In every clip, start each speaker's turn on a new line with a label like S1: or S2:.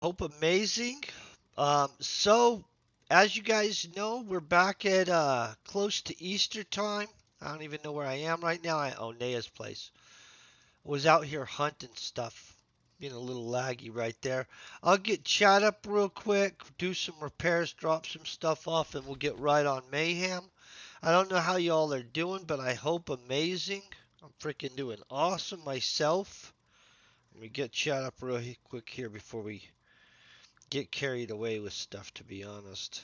S1: Hope amazing. So as you guys know, we're back at close to Easter time. I don't even know where I am right now. Nea's place. I was out here hunting stuff. Being a little laggy right there. I'll get chat up real quick, do some repairs, drop some stuff off, and we'll get right on Mayhem. I don't know how y'all are doing, but I hope amazing. I'm freaking doing awesome myself. Let me get chat up real quick here before we get carried away with stuff, to be honest.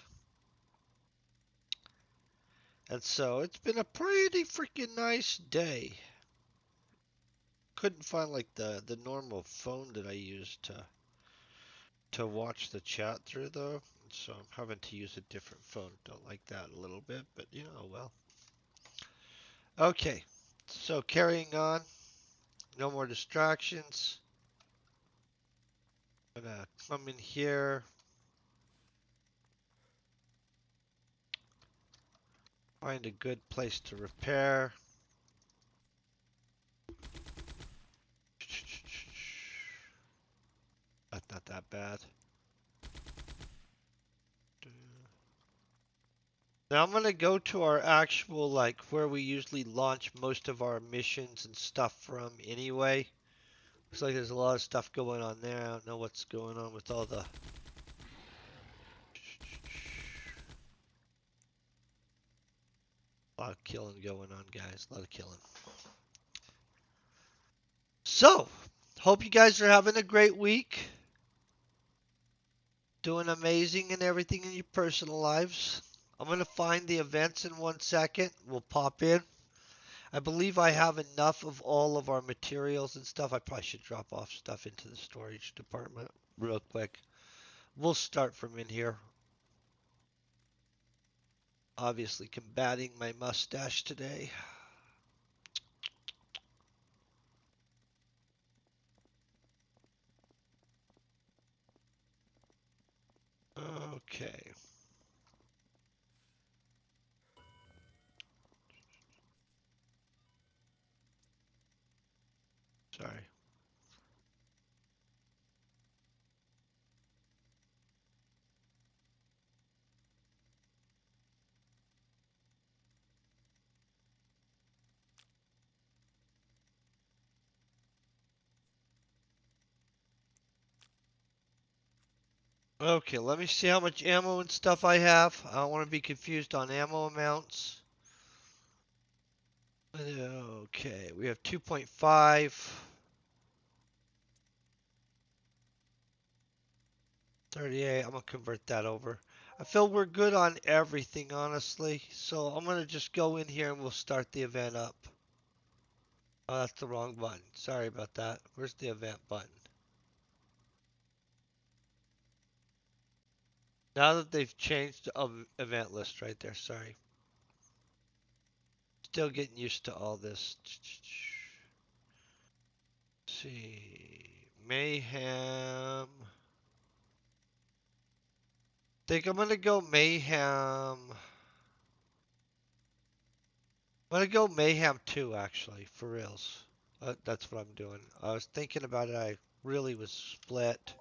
S1: And so it's been a pretty freaking nice day. Couldn't find like the normal phone that I use to watch the chat through though. So I'm having to use a different phone. Don't like that a little bit, but you know, well. Okay. So carrying on. No more distractions. I'm gonna come in here. Find a good place to repair. That's not that bad. Now I'm gonna go to our actual, like, where we usually launch most of our missions and stuff from anyway. Looks like there's a lot of stuff going on there. I don't know what's going on with all the... A lot of killing going on, guys. A lot of killing. So, hope you guys are having a great week. Doing amazing and everything in your personal lives. I'm gonna find the events in 1 second. We'll pop in. I believe I have enough of all of our materials and stuff. I probably should drop off stuff into the storage department real quick. We'll start from in here. Obviously combating my mustache today. Okay. Sorry. Okay, let me see how much ammo and stuff I have. I don't want to be confused on ammo amounts. Okay, we have 2.5. 38, I'm going to convert that over. I feel we're good on everything, honestly. So I'm going to just go in here and we'll start the event up. Oh, that's the wrong button. Sorry about that. Where's the event button? Now that they've changed the event list right there, sorry. Still getting used to all this. Let's see. Mayhem. Think I'm gonna go Mayhem. I'm gonna go Mayhem 2 actually, for reals. That's what I'm doing. I was thinking about it, I really was split.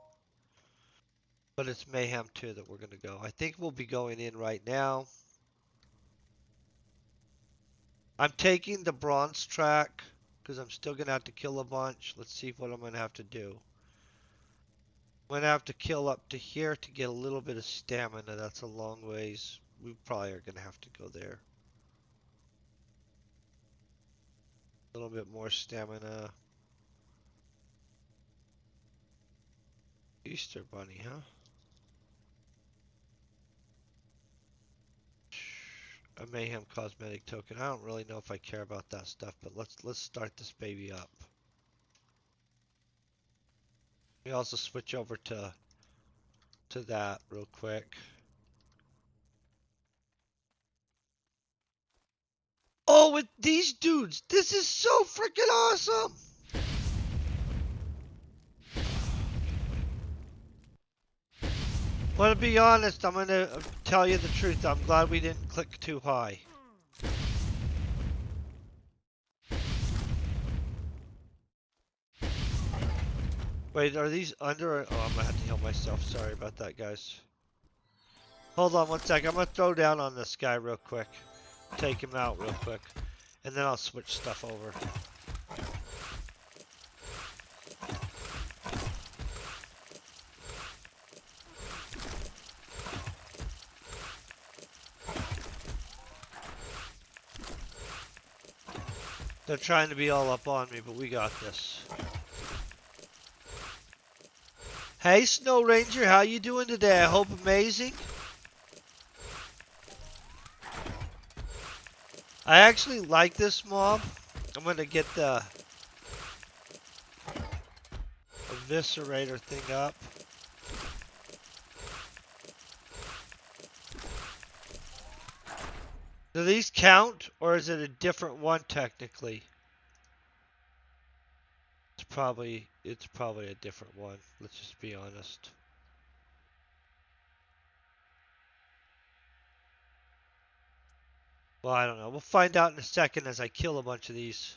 S1: But it's Mayhem 2 that we're gonna go. I think we'll be going in right now. I'm taking the bronze track because I'm still gonna have to kill a bunch. Let's see what I'm gonna have to do. I'm gonna have to kill up to here to get a little bit of stamina. That's a long ways. We probably are gonna have to go there. A little bit more stamina. Easter bunny, huh? A mayhem cosmetic token. I don't really know if I care about that stuff, but let's start this baby up. We also switch over to that real quick. Oh, with these dudes, this is so freaking awesome! Well, to be honest, I'm gonna tell you the truth. I'm glad we didn't click too high. Wait, are these under? Oh, I'm gonna have to heal myself. Sorry about that, guys. Hold on one sec. I'm gonna throw down on this guy real quick. Take him out real quick. And then I'll switch stuff over. They're trying to be all up on me, but we got this. Hey, Snow Ranger, how you doing today? I hope amazing. I actually like this mob. I'm gonna get the eviscerator thing up. Do these count, or is it a different one technically? It's probably a different one. Let's just be honest. Well, I don't know. We'll find out in a second as I kill a bunch of these.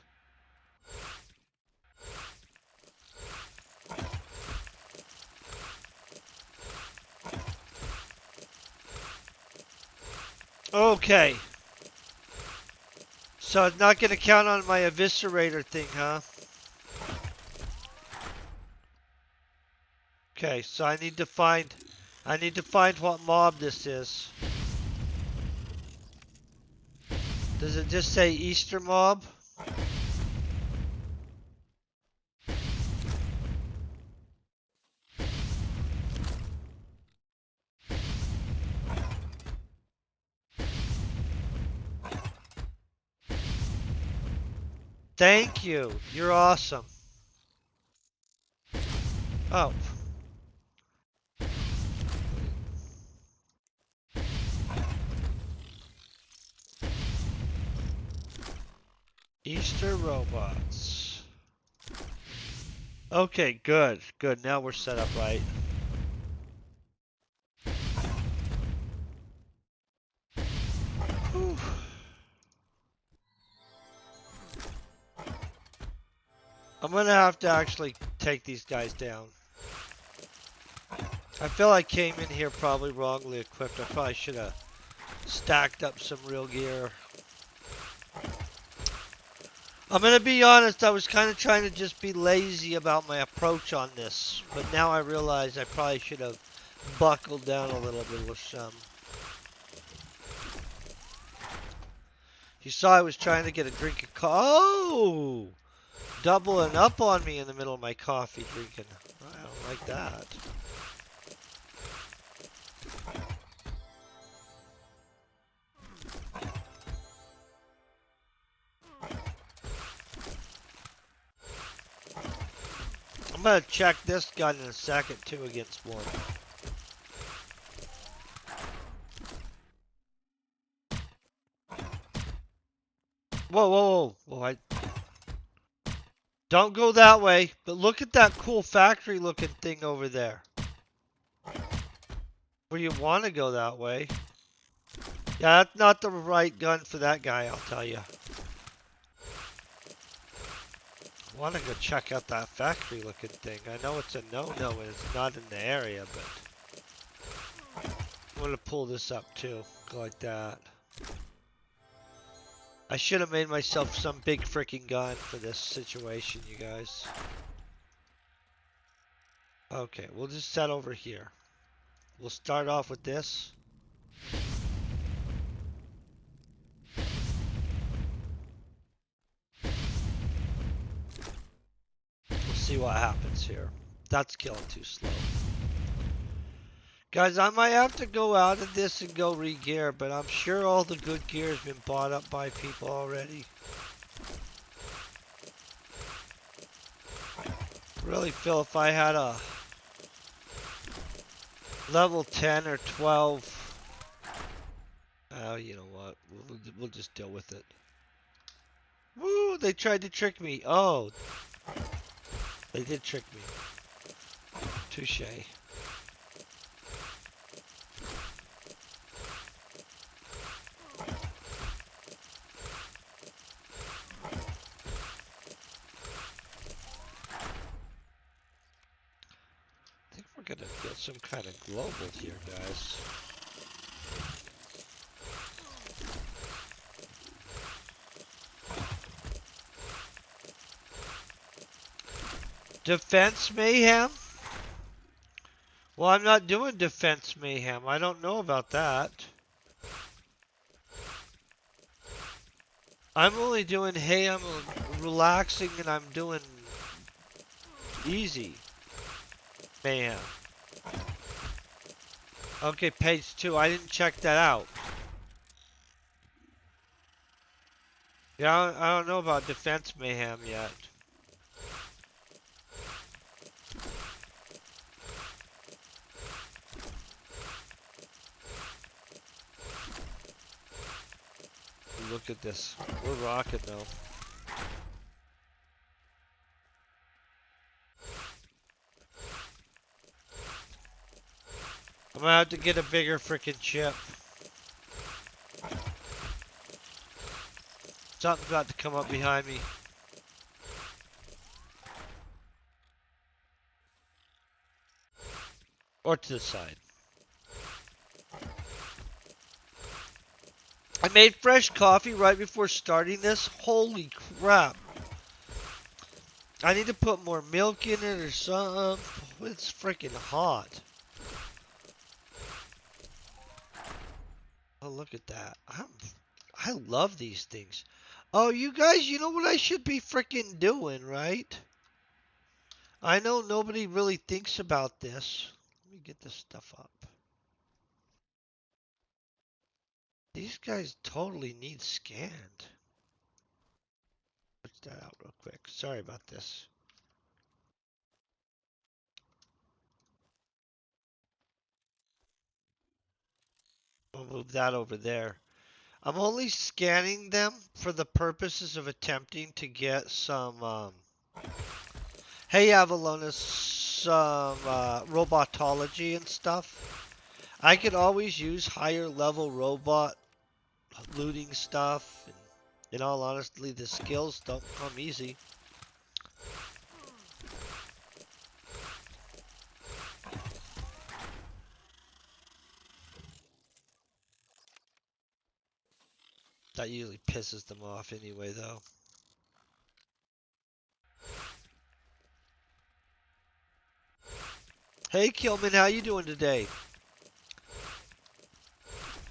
S1: Okay. So it's not going to count on my eviscerator thing, huh? Okay, so I need to find what mob this is. Does it just say Easter mob? Thank you. You're awesome. Oh. Easter robots. Okay, good. Good. Now we're set up right. Whew. I'm gonna have to actually take these guys down. I feel I came in here probably wrongly equipped. I probably should have stacked up some real gear. I'm gonna be honest, I was kind of trying to just be lazy about my approach on this, but now I realize I probably should have buckled down a little bit with some. You saw I was trying to get a drink of oh! Doubling up on me in the middle of my coffee drinking. I don't like that. I'm gonna check this gun in a second too against one. Whoa, whoa, whoa, whoa, don't go that way, but look at that cool factory looking thing over there. Where you want to go that way. Yeah, that's not the right gun for that guy, I'll tell you. I want to go check out that factory looking thing. I know it's a no-no and it's not in the area, but I'm going to pull this up too. Go like that. I should have made myself some big freaking gun for this situation, you guys. Okay, we'll just set over here. We'll start off with this. We'll see what happens here. That's killing too slow. Guys, I might have to go out of this and go re-gear, but I'm sure all the good gear has been bought up by people already. Really feel if I had a level 10 or 12. Oh, you know what? We'll just deal with it. Woo! They tried to trick me. Oh. They did trick me. Touche. kind of global here, guys. Defense Mayhem? Well, I'm not doing Defense Mayhem. I don't know about that. I'm only doing, hey, I'm relaxing and I'm doing easy Mayhem. Okay, page 2. I didn't check that out. Yeah, I don't know about Defense Mayhem yet. Look at this. We're rocking though. I'm gonna have to get a bigger freaking chip. Something's about to come up behind me. Or to the side. I made fresh coffee right before starting this. Holy crap. I need to put more milk in it or something. It's freaking hot. Oh, look at that. I love these things. Oh, you guys, you know what I should be freaking doing, right? I know nobody really thinks about this. Let me get this stuff up. These guys totally need scanned. Put that out real quick. Sorry about this. I'll move that over there. I'm only scanning them for the purposes of attempting to get some, hey Avalonus, some robotology and stuff. I could always use higher level robot looting stuff. And in all honesty, the skills don't come easy. That usually pisses them off anyway, though. Hey, Kilman, how you doing today?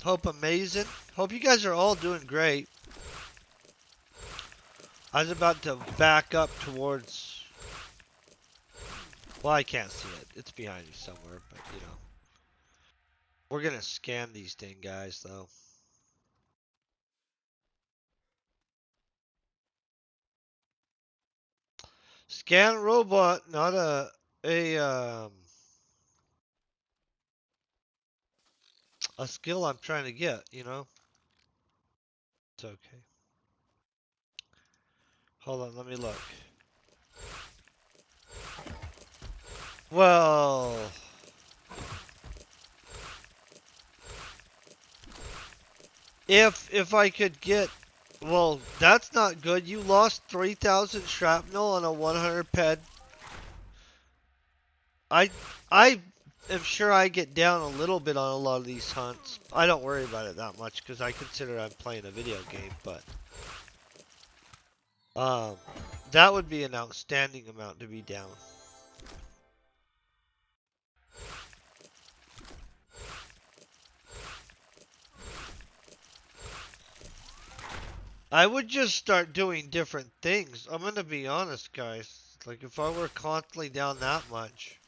S1: Hope amazing. Hope you guys are all doing great. I was about to back up towards... Well, I can't see it. It's behind me somewhere, but, you know. We're gonna scan these things, guys, though. Scan robot, not a skill I'm trying to get, you know? It's okay. Hold on, let me look. Well... If I could get... Well, that's not good. You lost 3,000 shrapnel on a 100 ped. I am sure I get down a little bit on a lot of these hunts. I don't worry about it that much because I consider I'm playing a video game, but... that would be an outstanding amount to be down. I would just start doing different things. I'm gonna be honest, guys. Like, if I were constantly down that much...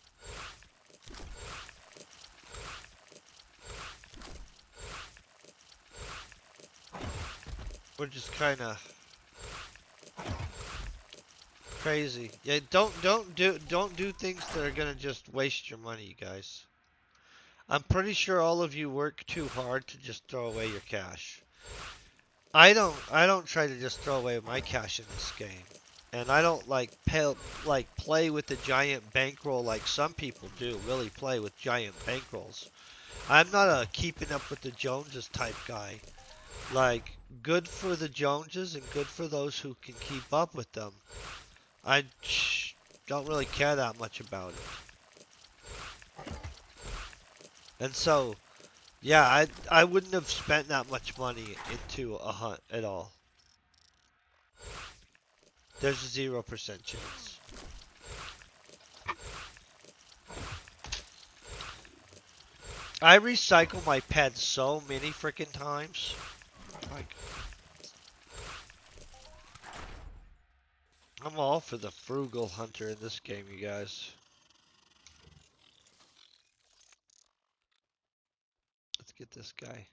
S1: We're just kinda... crazy. Yeah, don't do things that are gonna just waste your money, you guys. I'm pretty sure all of you work too hard to just throw away your cash. I don't try to just throw away my cash in this game. And I don't play with the giant bankroll like some people do, really play with giant bankrolls. I'm not a keeping up with the Joneses type guy. Like, good for the Joneses and good for those who can keep up with them. I don't really care that much about it. And so, yeah, I wouldn't have spent that much money into a hunt at all. There's a 0% chance. I recycle my pets so many freaking times. Like, I'm all for the frugal hunter in this game, you guys. Let's get this guy.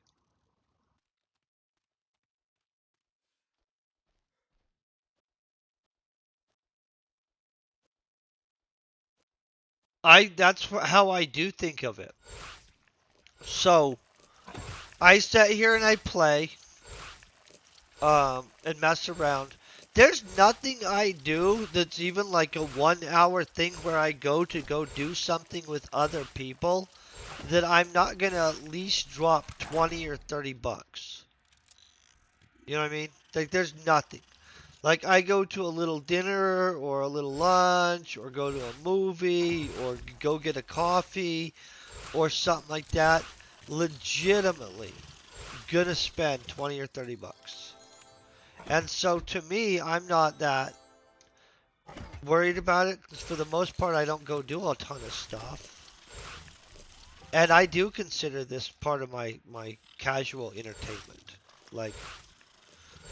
S1: That's how I do think of it. So, I sit here and I play, and mess around. There's nothing I do that's even like a 1 hour thing where I go do something with other people that I'm not gonna at least drop 20 or 30 bucks. You know what I mean? Like there's nothing. Like I go to a little dinner or a little lunch or go to a movie or go get a coffee or something like that. Legitimately gonna spend 20 or 30 bucks. And so to me, I'm not that worried about it 'cause for the most part, I don't go do a ton of stuff. And I do consider this part of my casual entertainment. Like,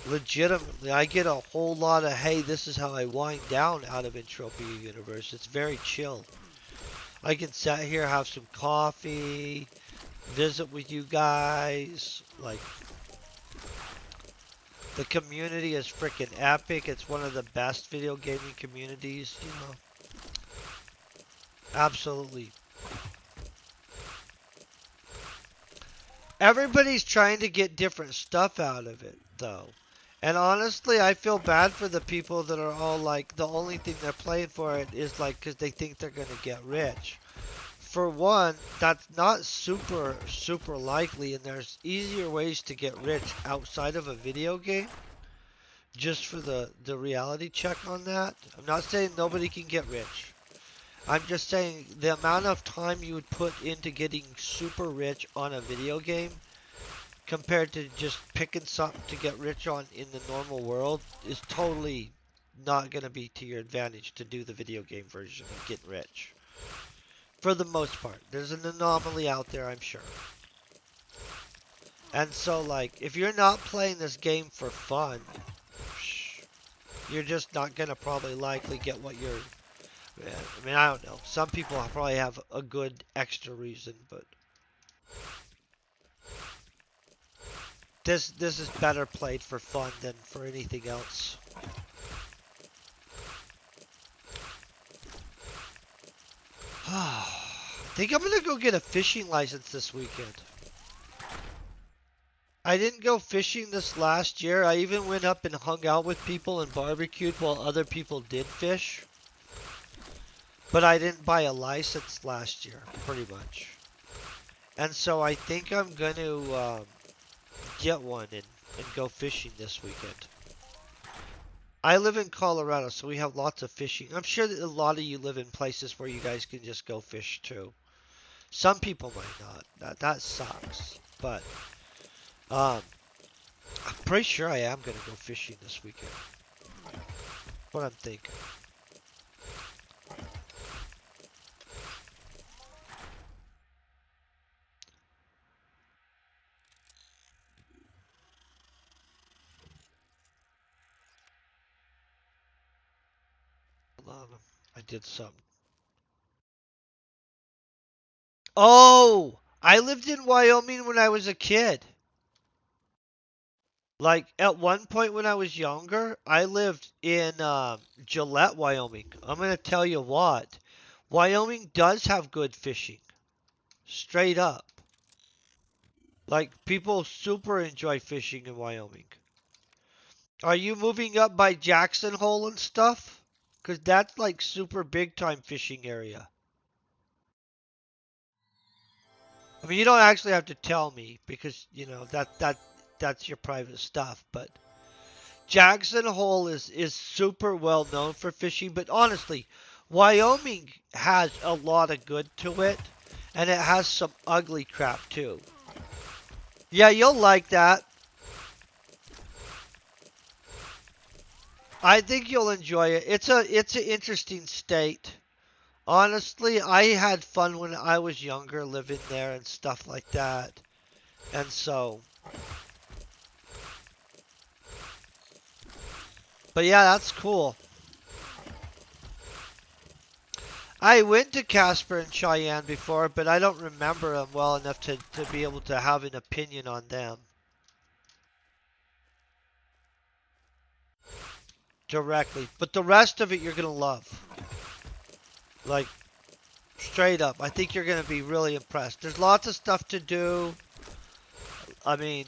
S1: legitimately, I get a whole lot of, hey, this is how I wind down out of Entropia Universe. It's very chill. I can sit here, have some coffee, visit with you guys. Like, the community is freaking epic. It's one of the best video gaming communities, you know. Absolutely. Everybody's trying to get different stuff out of it, though. And honestly, I feel bad for the people that are all like, the only thing they're playing for it is like, because they think they're going to get rich. For one, that's not super likely, and there's easier ways to get rich outside of a video game. Just for the reality check on that. I'm not saying nobody can get rich. I'm just saying the amount of time you would put into getting super rich on a video game compared to just picking something to get rich on in the normal world is totally not going to be to your advantage to do the video game version of getting rich. For the most part. There's an anomaly out there, I'm sure. And so, like, if you're not playing this game for fun, you're just not going to probably likely get what you're... I mean, I don't know. Some people probably have a good extra reason, but... This is better played for fun than for anything else. I think I'm gonna go get a fishing license this weekend. I didn't go fishing this last year. I even went up and hung out with people and barbecued while other people did fish. But I didn't buy a license last year, pretty much. And so I think I'm gonna get one and go fishing this weekend. I live in Colorado, so we have lots of fishing. I'm sure that a lot of you live in places where you guys can just go fish too. Some people might not. That sucks. But I'm pretty sure I am gonna go fishing this weekend. What I'm thinking. Hold on, I did something. Oh, I lived in Wyoming when I was a kid. Like at one point when I was younger, I lived in Gillette, Wyoming. I'm gonna tell you what, Wyoming does have good fishing. Straight up. Like people super enjoy fishing in Wyoming. Are you moving up by Jackson Hole and stuff? Cause that's like super big time fishing area. I mean, you don't actually have to tell me because you know that's your private stuff, but Jackson Hole is super well known for fishing, but honestly, Wyoming has a lot of good to it. And it has some ugly crap too. Yeah, you'll like that. I think you'll enjoy it. It's an interesting state. Honestly, I had fun when I was younger living there and stuff like that. And so, but yeah, that's cool. I went to Casper and Cheyenne before, but I don't remember them well enough to be able to have an opinion on them directly. But the rest of it you're going to love. Like, straight up. I think you're going to be really impressed. There's lots of stuff to do. I mean,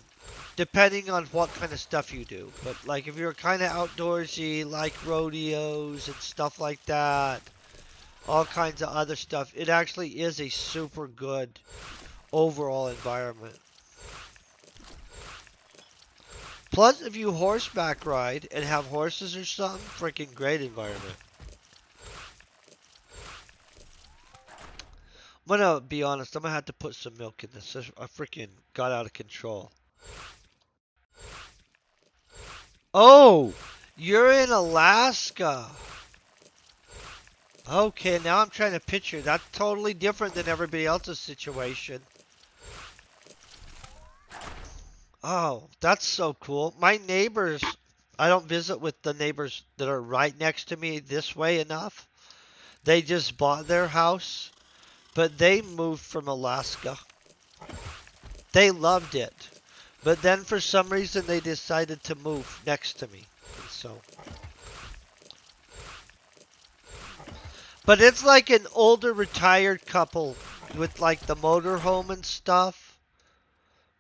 S1: depending on what kind of stuff you do. But, like, if you're kind of outdoorsy, like rodeos and stuff like that, all kinds of other stuff, it actually is a super good overall environment. Plus, if you horseback ride and have horses or something, freaking great environment. I'm gonna be honest, I'm gonna have to put some milk in this. I freaking got out of control. Oh, you're in Alaska. Okay, now I'm trying to picture. That's totally different than everybody else's situation. Oh, that's so cool. My neighbors, I don't visit with the neighbors that are right next to me this way enough. They just bought their house, but they moved from Alaska. They loved it. But then for some reason they decided to move next to me. And so, but it's like an older retired couple with like the motorhome and stuff.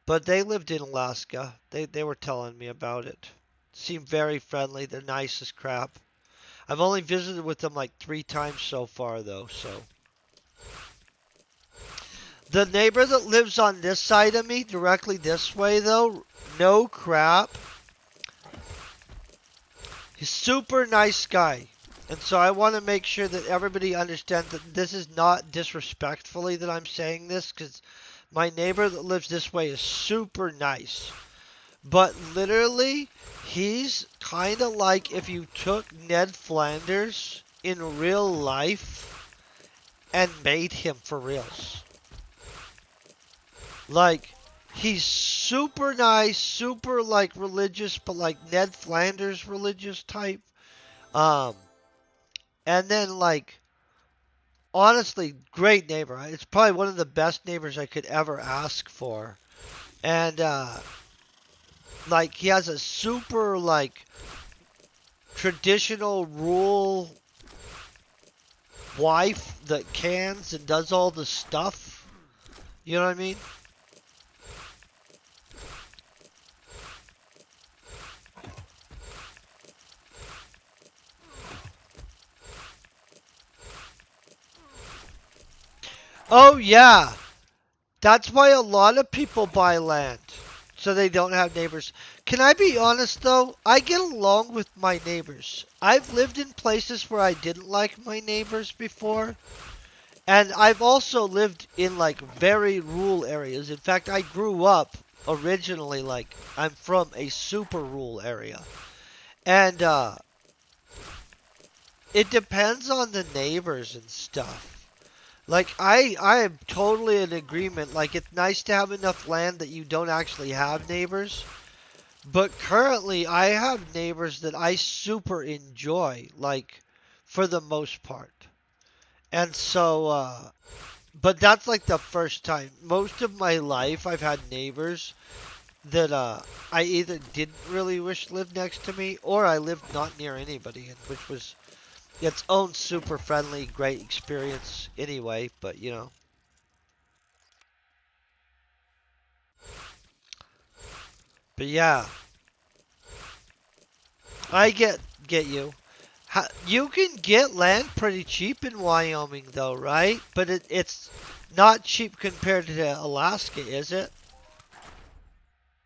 S1: But they lived in Alaska. They were telling me about it. Seemed very friendly. They're nice as crap. I've only visited with them like 3 times so far though, so. The neighbor that lives on this side of me, directly this way though, no crap. He's super nice guy. And so I want to make sure that everybody understands that this is not disrespectfully that I'm saying this, because my neighbor that lives this way is super nice. But literally, he's kind of like if you took Ned Flanders in real life and made him for reals. Like, he's super nice, super like religious, but like Ned Flanders religious type. Um, and then like, honestly, great neighbor. It's probably one of the best neighbors I could ever ask for. And like, he has a super like traditional rural wife that cans and does all the stuff. You know what I mean? Oh yeah, that's why a lot of people buy land, so they don't have neighbors. Can I be honest though? I get along with my neighbors. I've lived in places where I didn't like my neighbors before, and I've also lived in like very rural areas. In fact, I grew up originally like I'm from a super rural area. And it depends on the neighbors and stuff. Like I am totally in agreement. Like it's nice to have enough land that you don't actually have neighbors. But currently I have neighbors that I super enjoy, like for the most part. And so but that's like the first time. Most of my life I've had neighbors that I either didn't really wish lived next to me or I lived not near anybody, and which was its own super friendly, great experience anyway, but you know. But yeah, I get you. You can get land pretty cheap in Wyoming though, right? But it's not cheap compared to Alaska, is it?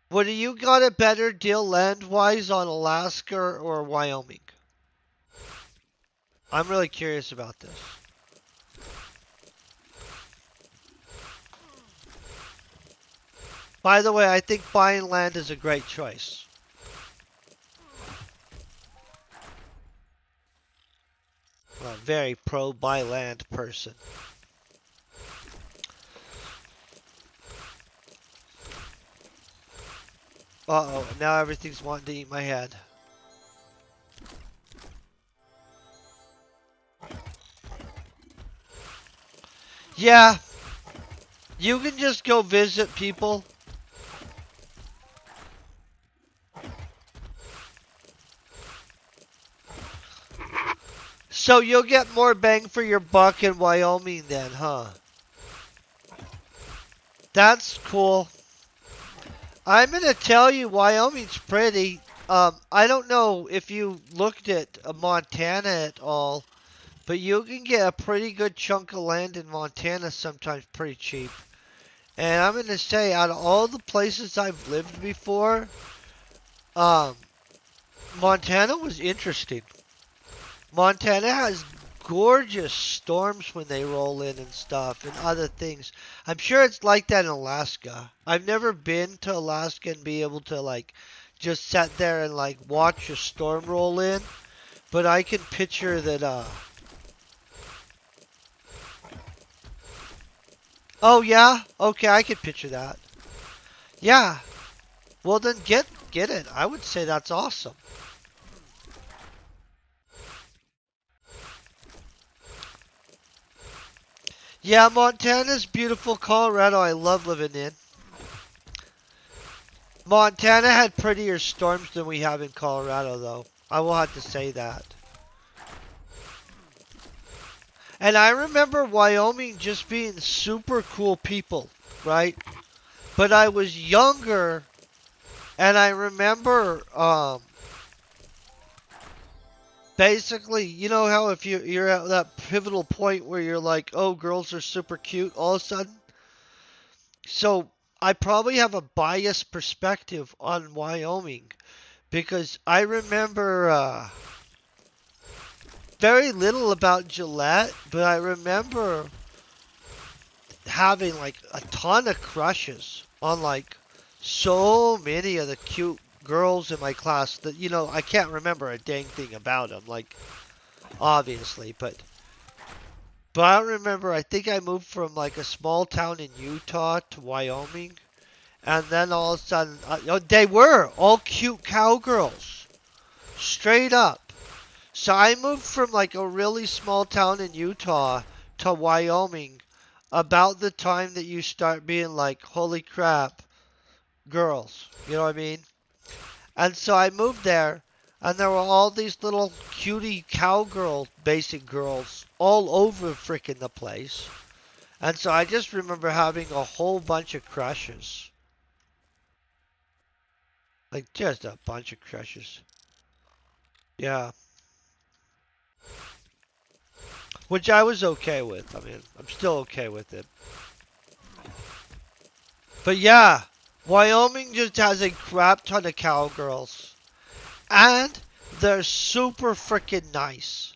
S1: What do you got a better deal land-wise on Alaska or Wyoming? I'm really curious about this. By the way, I think buying land is a great choice. I'm a very pro buy land person. Uh-oh, now everything's wanting to eat my head. Yeah, you can just go visit people. So you'll get more bang for your buck in Wyoming then, huh? That's cool. I'm gonna tell you, Wyoming's pretty. I don't know if you looked at Montana at all, but you can get a pretty good chunk of land in Montana sometimes pretty cheap. And I'm gonna say, out of all the places I've lived before, um, Montana was interesting. Montana has gorgeous storms when they roll in and stuff and other things. I'm sure it's like that in Alaska. I've never been to Alaska and be able to like just sit there and like watch a storm roll in, but I can picture that oh yeah? Okay, I can picture that. Yeah. Well then get it. I would say that's awesome. Yeah, Montana's beautiful. Colorado, I love living in. Montana had prettier storms than we have in Colorado, though. I will have to say that. And I remember Wyoming just being super cool people, right? But I was younger, and I remember basically, you know how if you're at that pivotal point where you're like, oh, girls are super cute all of a sudden? So I probably have a biased perspective on Wyoming because I remember very little about Gillette, but I remember having like a ton of crushes on like so many of the cute girls in my class that I can't remember a dang thing about them, like obviously, but I remember I think I moved from like a small town in Utah to Wyoming, and then all of a sudden they were all cute cowgirls, straight up. So I moved from like a really small town in Utah to Wyoming about the time that you start being like, holy crap, girls. You know what I mean? And so I moved there, and there were all these little cutie cowgirl basic girls all over freaking the place. And so I just remember having a whole bunch of crushes. Like just a bunch of crushes. Yeah. Which I was okay with. I mean, I'm still okay with it. But yeah, Wyoming just has a crap ton of cowgirls. And they're super freaking nice.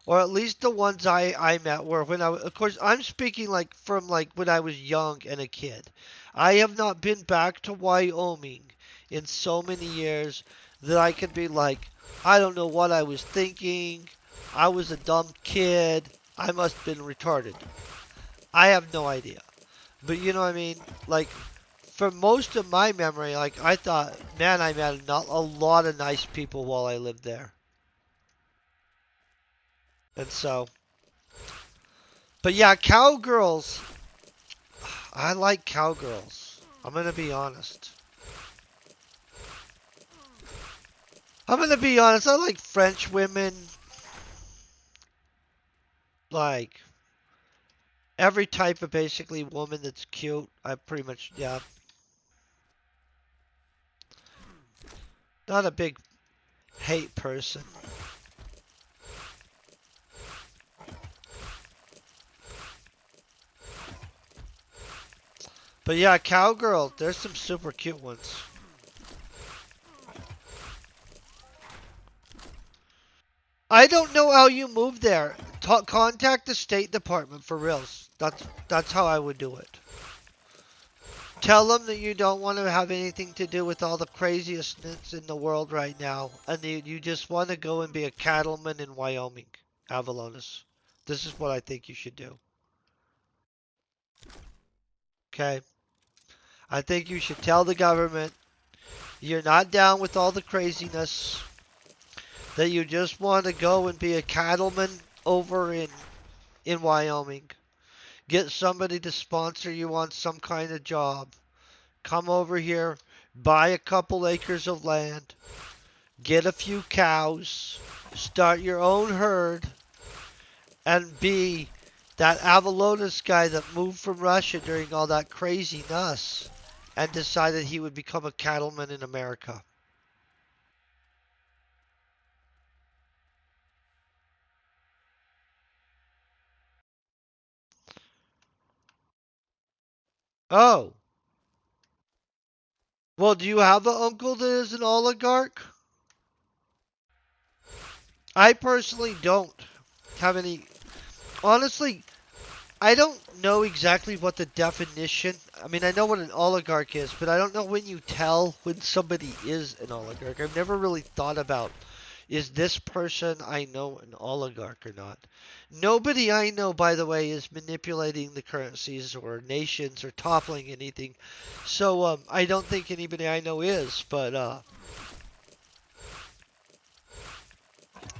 S1: Or at least the ones I met were when of course, I'm speaking like from like when I was young and a kid. I have not been back to Wyoming in so many years that I could be like, I don't know what I was thinking. I was a dumb kid. I must have been retarded. I have no idea. But you know what I mean? Like, for most of my memory, like, I thought, man, I met a lot of nice people while I lived there. And so, but yeah, cowgirls, I like cowgirls. I'm gonna be honest. I'm gonna be honest, I like French women, like, every type of basically woman that's cute. I pretty much, yeah, not a big hate person. But yeah, cowgirl, there's some super cute ones. I don't know how you move there. Contact the State Department for reals. That's how I would do it. Tell them that you don't want to have anything to do with all the craziestness in the world right now, and you just want to go and be a cattleman in Wyoming, Avalonis. This is what I think you should do. Okay? I think you should tell the government you're not down with all the craziness, that you just want to go and be a cattleman over in Wyoming. Get somebody to sponsor you on some kind of job. Come over here, buy a couple acres of land, get a few cows, start your own herd, and be that Avalonis guy that moved from Russia during all that craziness and decided he would become a cattleman in America. Oh, well, do you have an uncle that is an oligarch? I personally don't have any. Honestly, I don't know exactly what the definition. I mean, I know what an oligarch is, but I don't know when you tell when somebody is an oligarch. I've never really thought about, is this person I know an oligarch or not? Nobody I know, by the way, is manipulating the currencies or nations or toppling anything. So I don't think anybody I know is. But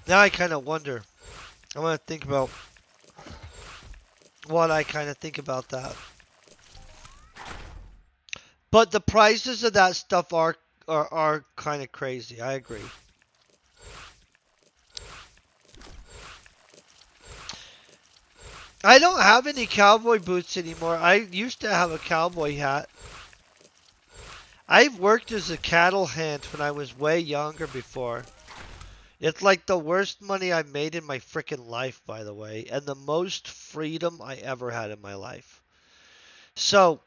S1: now I kind of wonder. I want to think about what I kind of think about that. But the prices of that stuff are kind of crazy. I agree. I don't have any cowboy boots anymore. I used to have a cowboy hat. I've worked as a cattle hand when I was way younger before. It's like the worst money I made in my freaking life, by the way, and the most freedom I ever had in my life. So,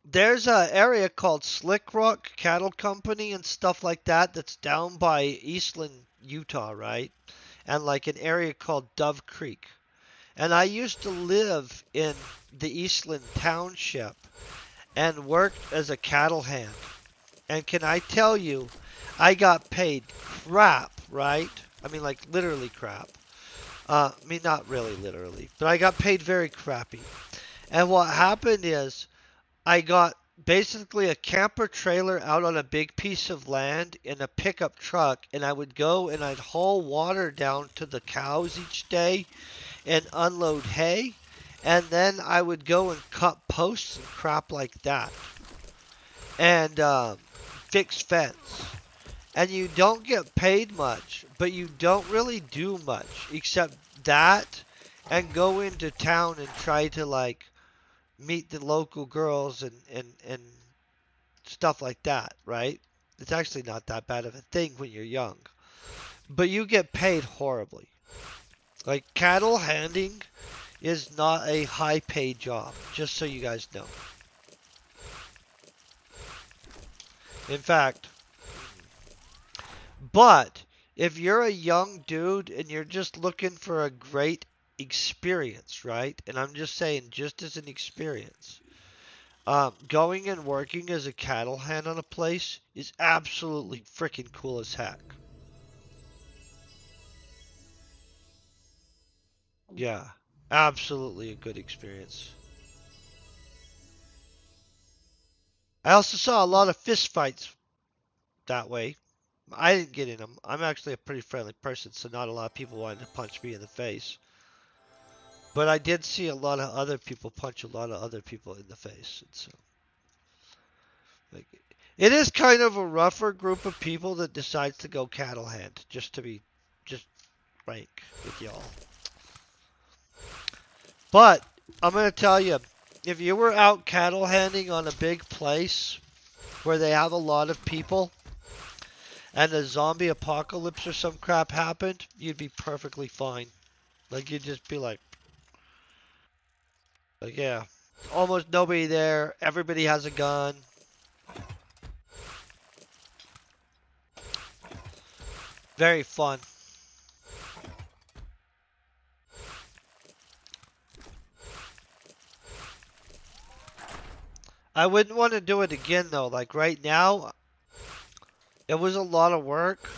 S1: there's an area called Slick Rock Cattle Company and stuff like that that's down by Eastland, Utah, right? And like an area called Dove Creek. And I used to live in the Eastland Township and worked as a cattle hand. And can I tell you, I got paid crap, right? I mean, like literally crap. I mean, not really literally, but I got paid very crappy. And what happened is I got basically a camper trailer out on a big piece of land in a pickup truck, and I would go and I'd haul water down to the cows each day and unload hay, and then I would go and cut posts and crap like that, and fix fence. And you don't get paid much, but you don't really do much except that and go into town and try to like meet the local girls and stuff like that, right? It's actually not that bad of a thing when you're young. But you get paid horribly. Like cattle handing is not a high paid job, just so you guys know. In fact, but if you're a young dude and you're just looking for a great experience, right? And I'm just saying, just as an experience, going and working as a cattle hand on a place is absolutely freaking cool as heck. Yeah, absolutely a good experience. I also saw a lot of fist fights that way. I didn't get in them. I'm actually a pretty friendly person, so not a lot of people wanted to punch me in the face. But I did see a lot of other people punch a lot of other people in the face. And so, like, it is kind of a rougher group of people that decides to go cattle hand, just to be just frank with y'all. But I'm gonna tell you, if you were out cattle handing on a big place where they have a lot of people and a zombie apocalypse or some crap happened, you'd be perfectly fine. Like you'd just be like yeah, almost nobody there. Everybody has a gun. Very fun. I wouldn't want to do it again though. Like right now, it was a lot of work,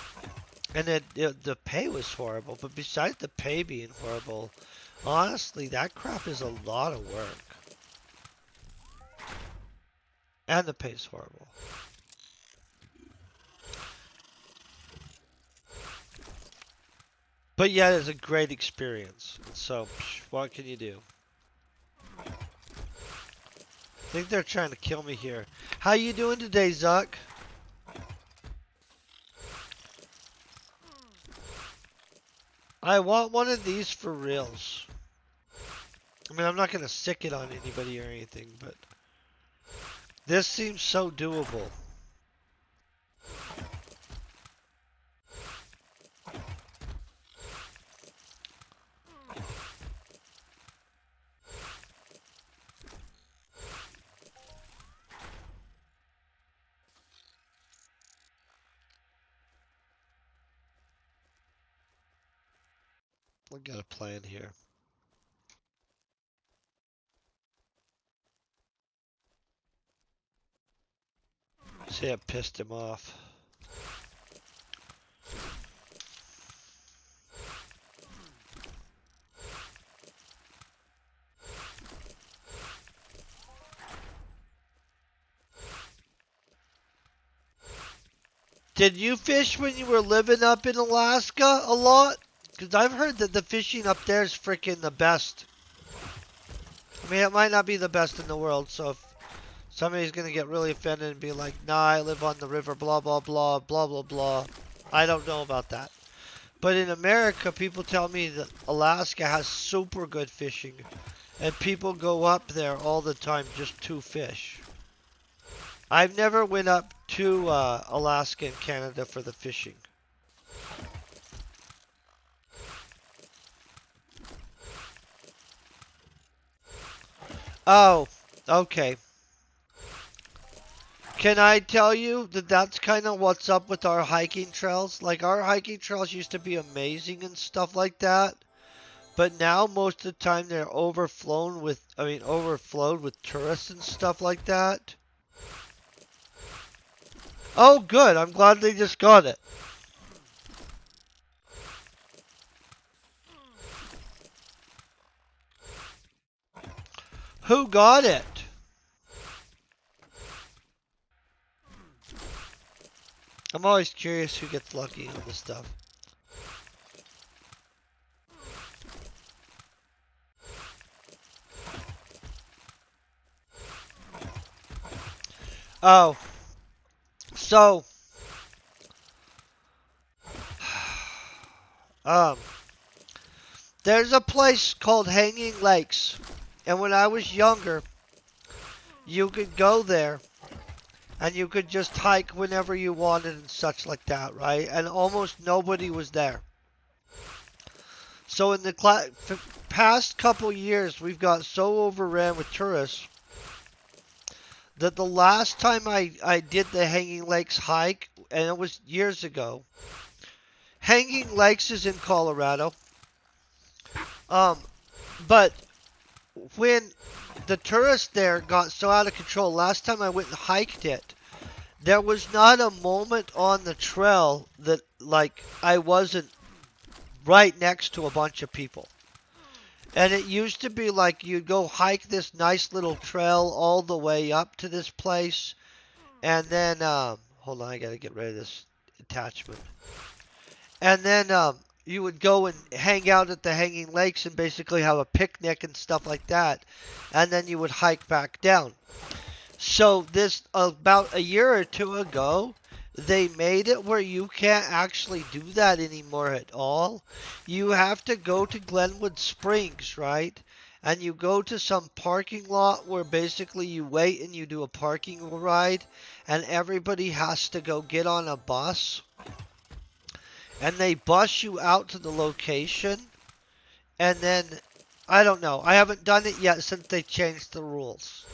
S1: and the pay was horrible. But besides the pay being horrible, honestly, that crap is a lot of work, and the pay's horrible. But yet, it's a great experience. So, what can you do? I think they're trying to kill me here. How you doing today, Zuck? I want one of these for reals. I mean, I'm not going to sick it on anybody or anything, but this seems so doable. I got a plan here. See, I pissed him off. Did you fish when you were living up in Alaska a lot? Because I've heard that the fishing up there is freaking the best. I mean, it might not be the best in the world, so if somebody's going to get really offended and be like, nah, I live on the river, blah, blah, blah, blah, blah, blah. I don't know about that. But in America, people tell me that Alaska has super good fishing. And people go up there all the time just to fish. I've never went up to Alaska and Canada for the fishing. Oh, okay. Can I tell you that that's kind of what's up with our hiking trails? Like, our hiking trails used to be amazing and stuff like that. But now, most of the time, they're overflowed with tourists and stuff like that. Oh, good. I'm glad they just got it. Who got it? I'm always curious who gets lucky on this stuff. Oh. So. There's a place called Hanging Lakes. And when I was younger, you could go there. And you could just hike whenever you wanted and such like that, right? And almost nobody was there. So in the past couple years, we've got so overran with tourists that the last time I did the Hanging Lakes hike, and it was years ago. Hanging Lakes is in Colorado. But when the tourists there got so out of control, last time I went and hiked it, there was not a moment on the trail that, like, I wasn't right next to a bunch of people. And it used to be like you'd go hike this nice little trail all the way up to this place. And then, hold on, I gotta get rid of this attachment. And then, you would go and hang out at the Hanging Lakes and basically have a picnic and stuff like that. And then you would hike back down. So this, about a year or two ago, they made it where you can't actually do that anymore at all. You have to go to Glenwood Springs, right? And you go to some parking lot where basically you wait and you do a parking ride. And everybody has to go get on a bus. And they bus you out to the location. And then, I don't know. I haven't done it yet since they changed the rules.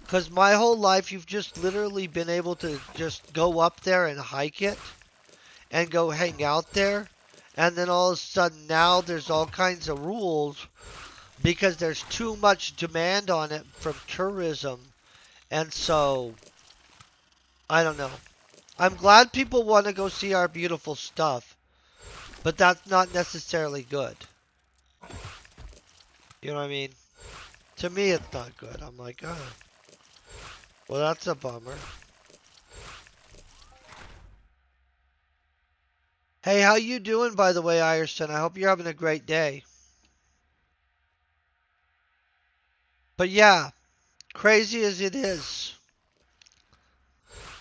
S1: Because my whole life, you've just literally been able to just go up there and hike it. And go hang out there. And then all of a sudden now there's all kinds of rules. Because there's too much demand on it from tourism. And so, I don't know. I'm glad people want to go see our beautiful stuff, but that's not necessarily good. You know what I mean? To me, it's not good. I'm like, oh, well, that's a bummer. Hey, how you doing, by the way, Iverson? I hope you're having a great day. But yeah, crazy as it is.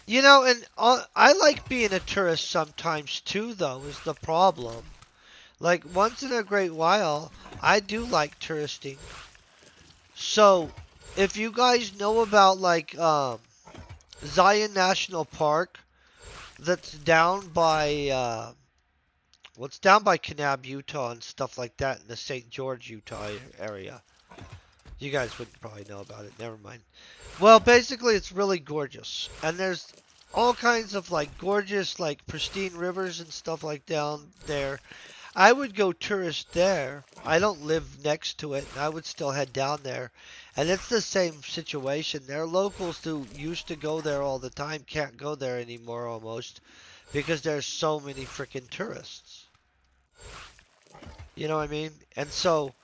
S1: You know, and I like being a tourist sometimes too, though, is the problem. Like, once in a great while, I do like touristing. So, if you guys know about, like, Zion National Park, that's down by, well, it's down by Kanab, Utah, and stuff like that in the St. George, Utah area. You guys wouldn't probably know about it. Never mind. Well, basically, it's really gorgeous, and there's all kinds of like gorgeous, like pristine rivers and stuff like down there. I would go tourist there. I don't live next to it, and I would still head down there. And it's the same situation. There are locals who used to go there all the time, can't go there anymore almost, because there's so many freaking tourists. You know what I mean? And so,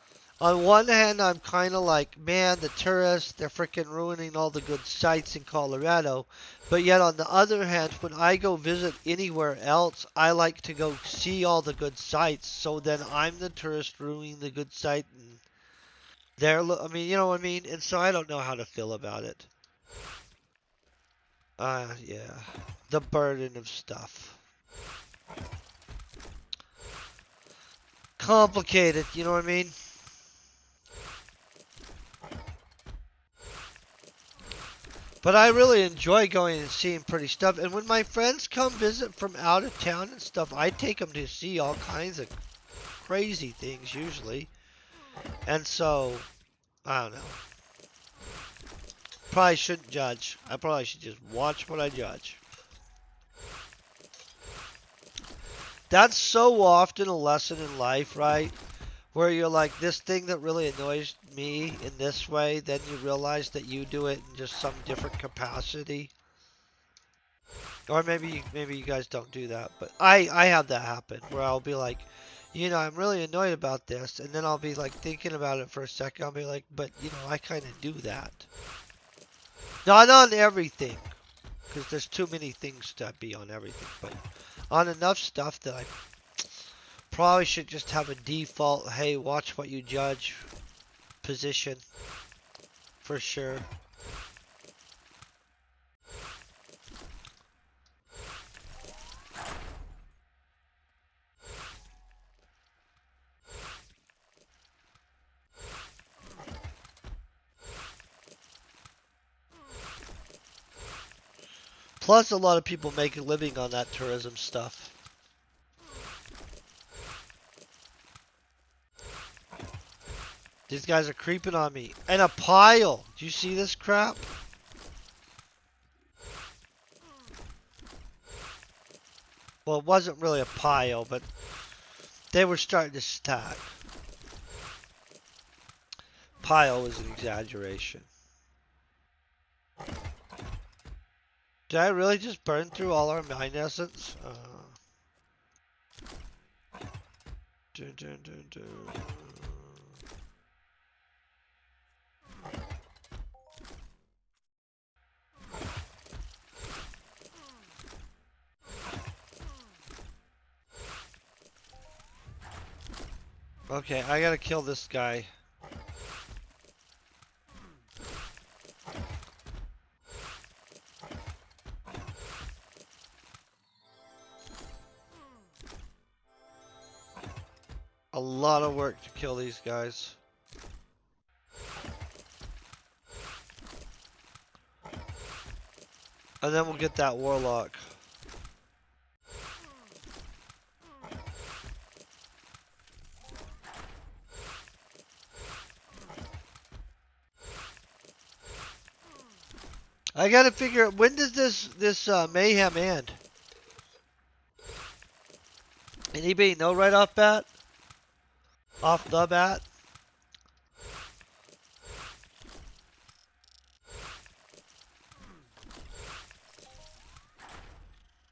S1: on one hand, I'm kind of like, man, the tourists, they're freaking ruining all the good sights in Colorado. But yet, on the other hand, when I go visit anywhere else, I like to go see all the good sights. So then I'm the tourist ruining the good sight. And I mean, you know what I mean? And so I don't know how to feel about it. Yeah. The burden of stuff. Complicated, you know what I mean? But I really enjoy going and seeing pretty stuff. And when my friends come visit from out of town and stuff, I take them to see all kinds of crazy things usually. And so, I don't know. Probably shouldn't judge. I probably should just watch what I judge. That's so often a lesson in life, right? Where you're like, this thing that really annoys me in this way, then you realize that you do it in just some different capacity. Or maybe you guys don't do that, but I have that happen where I'll be like, I'm really annoyed about this, and then I'll be like thinking about it for a second. I'll be like, but I kind of do that. Not on everything, because there's too many things to be on everything, but on enough stuff that I probably should just have a default, hey, watch what you judge position for sure. Plus, a lot of people make a living on that tourism stuff. These guys are creeping on me. And a pile. Do you see this crap? Well, it wasn't really a pile, but they were starting to stack. Pile was an exaggeration. Did I really just burn through all our mine essence? Dun, dun, dun, dun. Okay, I gotta kill this guy. A lot of work to kill these guys. And then we'll get that warlock. I gotta figure out, when does this mayhem end? Anybody know right off bat? Off the bat?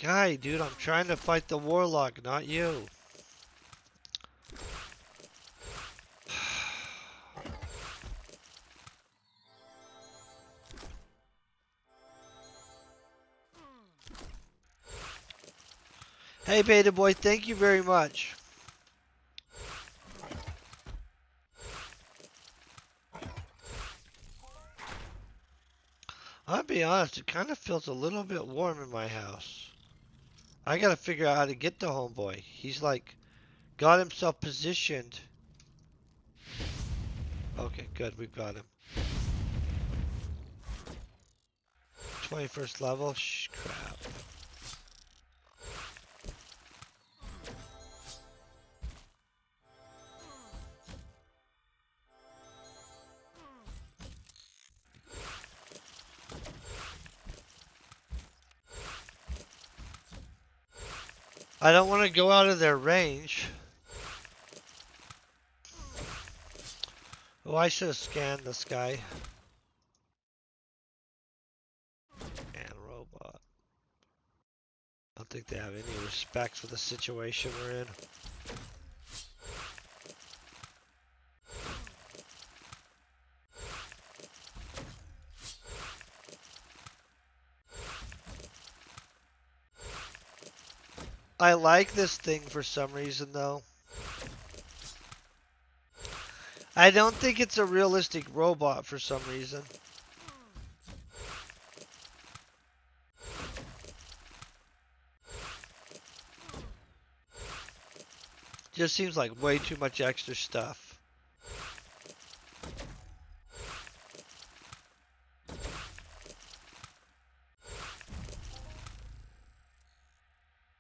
S1: Guy, dude, I'm trying to fight the warlock, not you. Hey, Beta Boy, thank you very much. I'll be honest, it kind of feels a little bit warm in my house. I gotta figure out how to get to Homeboy. He's like, got himself positioned. Okay, good, we've got him. 21st level? Shh, crap. I don't want to go out of their range. Oh, I should have scanned this guy. Man, robot. I don't think they have any respect for the situation we're in. I like this thing for some reason, though. I don't think it's a realistic robot for some reason. Just seems like way too much extra stuff.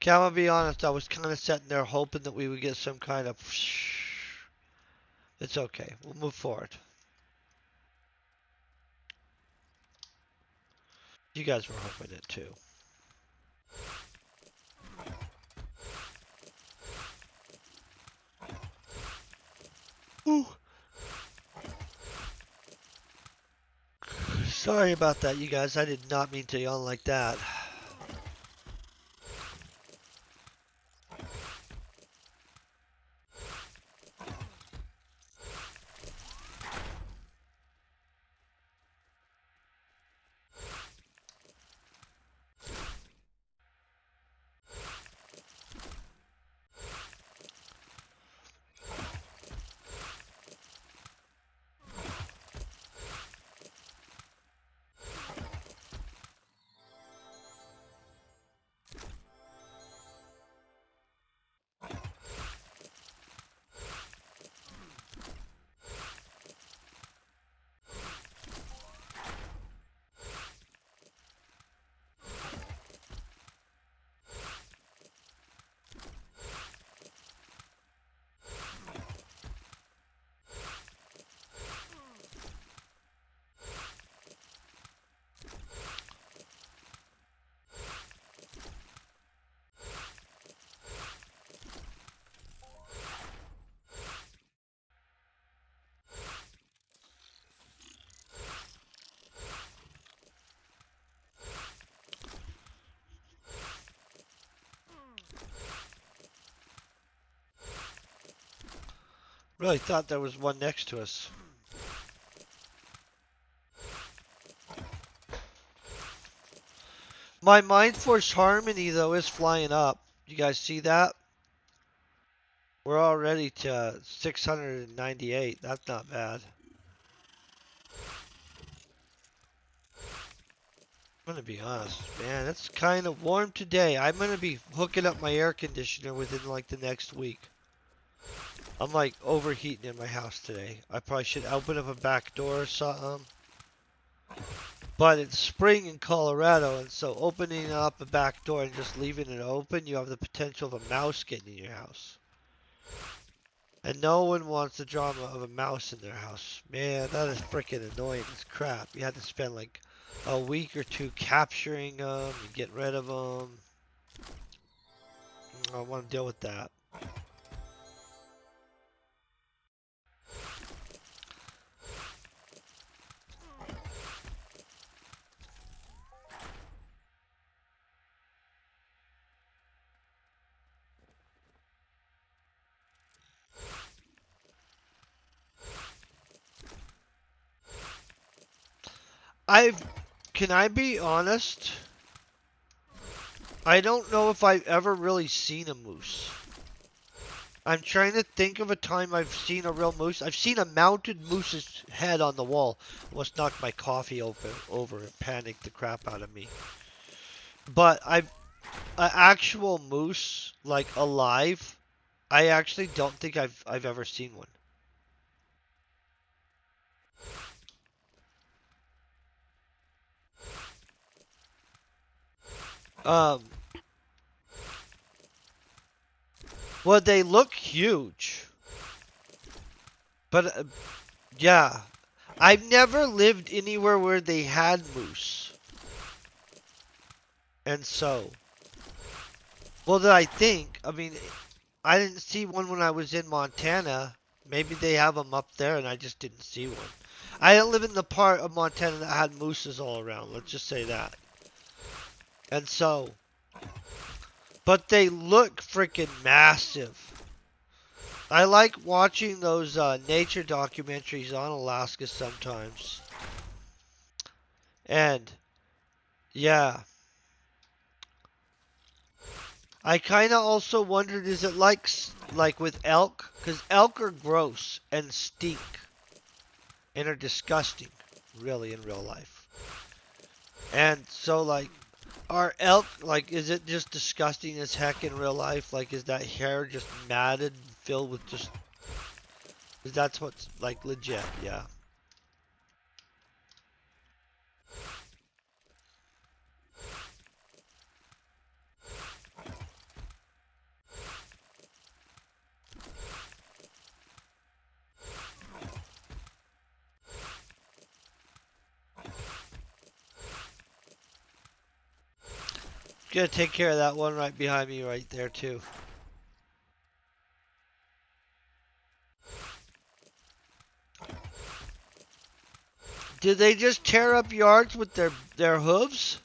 S1: Okay, I'm gonna be honest, I was kind of sitting there hoping that we would get some kind of... It's okay, we'll move forward. You guys were hoping it too. Ooh. Sorry about that, you guys. I did not mean to yawn like that. Really thought there was one next to us. My Mind Force Harmony, though, is flying up. You guys see that? We're already to 698. That's not bad. I'm gonna be honest, man. It's kind of warm today. I'm gonna be hooking up my air conditioner within like the next week. I'm like overheating in my house today. I probably should open up a back door or something. But it's spring in Colorado, and so opening up a back door and just leaving it open, you have the potential of a mouse getting in your house. And no one wants the drama of a mouse in their house. Man, that is freaking annoying as crap. You had to spend like a week or two capturing them and get rid of them. I don't want to deal with that. Can I be honest? I don't know if I've ever really seen a moose. I'm trying to think of a time I've seen a real moose. I've seen a mounted moose's head on the wall. Almost knocked my coffee over and panicked the crap out of me. But an actual moose, like alive, I actually don't think I've ever seen one. Um, well, they look huge, but yeah, I've never lived anywhere where they had moose, and so, well, that I think, I mean, I didn't see one when I was in Montana. Maybe they have them up there, and I just didn't see one. I didn't live in the part of Montana that had mooses all around. Let's just say that. And so, but they look freaking massive. I like watching those nature documentaries on Alaska sometimes. And yeah, I kind of also wondered, is it like with elk? Because elk are gross and stink and are disgusting, really, in real life. And so, like, are elk, like, is it just disgusting as heck in real life? Like, is that hair just matted, filled with just, because that's what's, like, legit, yeah. Gonna take care of that one right behind me right there, too. Did they just tear up yards with their hooves?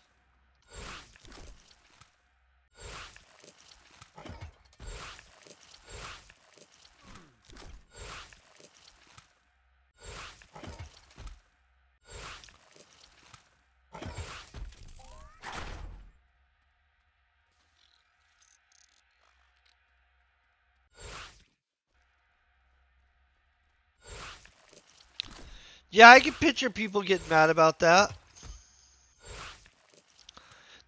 S1: Yeah, I can picture people getting mad about that.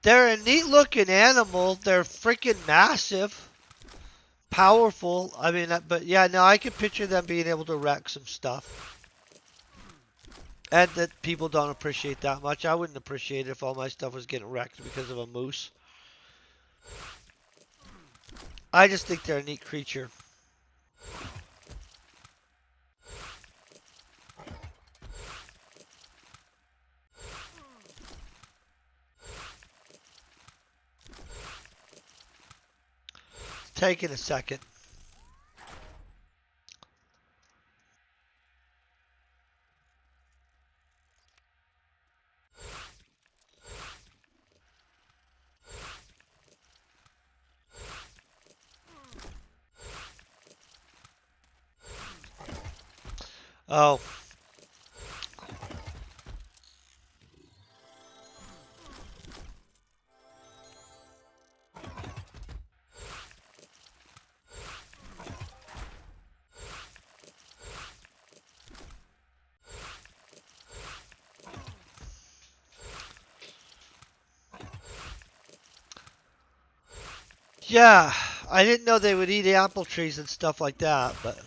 S1: They're a neat looking animal. They're freaking massive, powerful. I mean, but yeah, no, I can picture them being able to wreck some stuff. And that people don't appreciate that much. I wouldn't appreciate it if all my stuff was getting wrecked because of a moose. I just think they're a neat creature. It's taking a second. Oh, yeah. I didn't know they would eat apple trees and stuff like that, but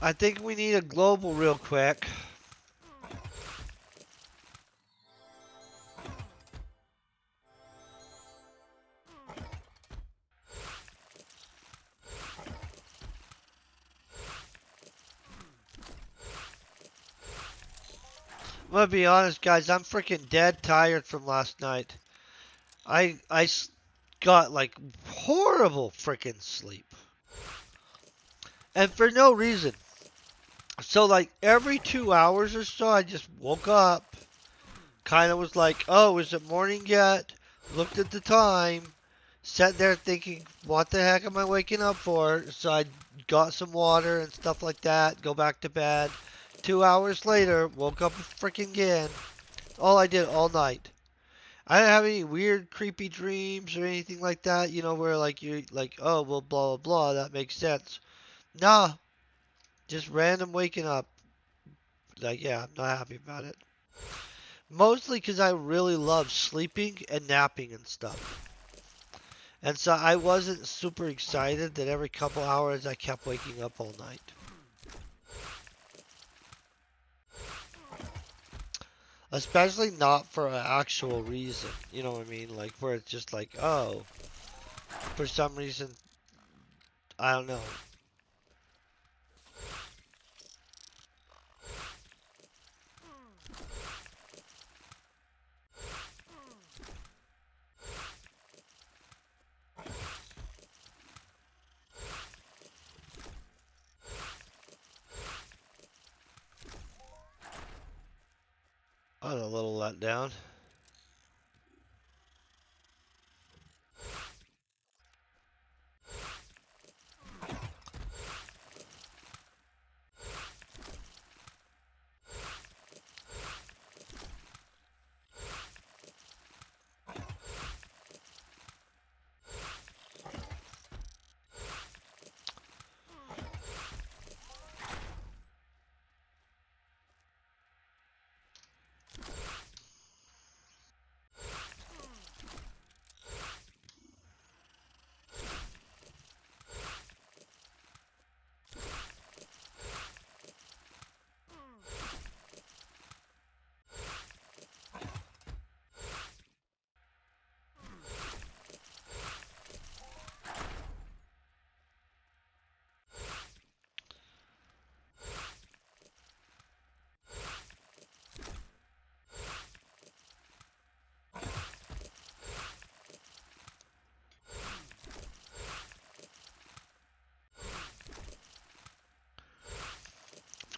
S1: I think we need a global real quick. I'm gonna be honest, guys. I'm freaking dead tired from last night. I got like horrible freaking sleep, and for no reason. So like every 2 hours or so, I just woke up, kind of was like, oh, is it morning yet? Looked at the time, sat there thinking, what the heck am I waking up for? So I got some water and stuff like that, go back to bed. 2 hours later, woke up freaking again. All I did all night. I didn't have any weird, creepy dreams or anything like that, where like you like, oh, well, blah, blah, blah, that makes sense. Nah, just random waking up. Like, yeah, I'm not happy about it. Mostly because I really love sleeping and napping and stuff. And so I wasn't super excited that every couple hours I kept waking up all night. Especially not for an actual reason. You know what I mean? Like where it's just like, oh, for some reason, I don't know. I was a little let down.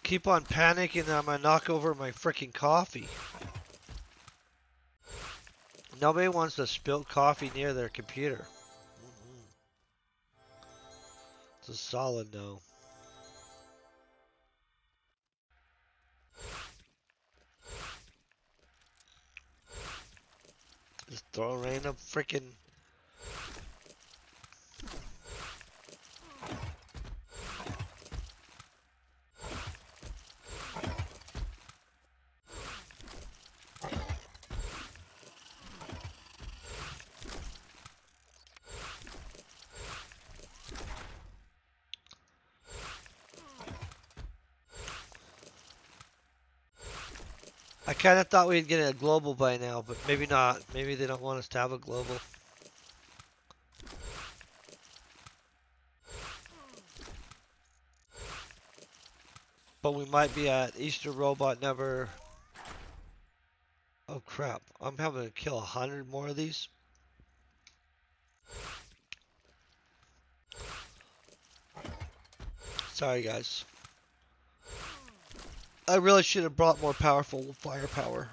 S1: Keep on panicking that I'm gonna knock over my freaking coffee. Nobody wants to spill coffee near their computer. It's a solid no. Just throw a random freaking. I kind of thought we'd get a global by now, but maybe not. Maybe they don't want us to have a global. But we might be at Easter Robot Never. Oh crap! I'm having to kill 100 more of these. Sorry, guys. I really should have brought more powerful firepower.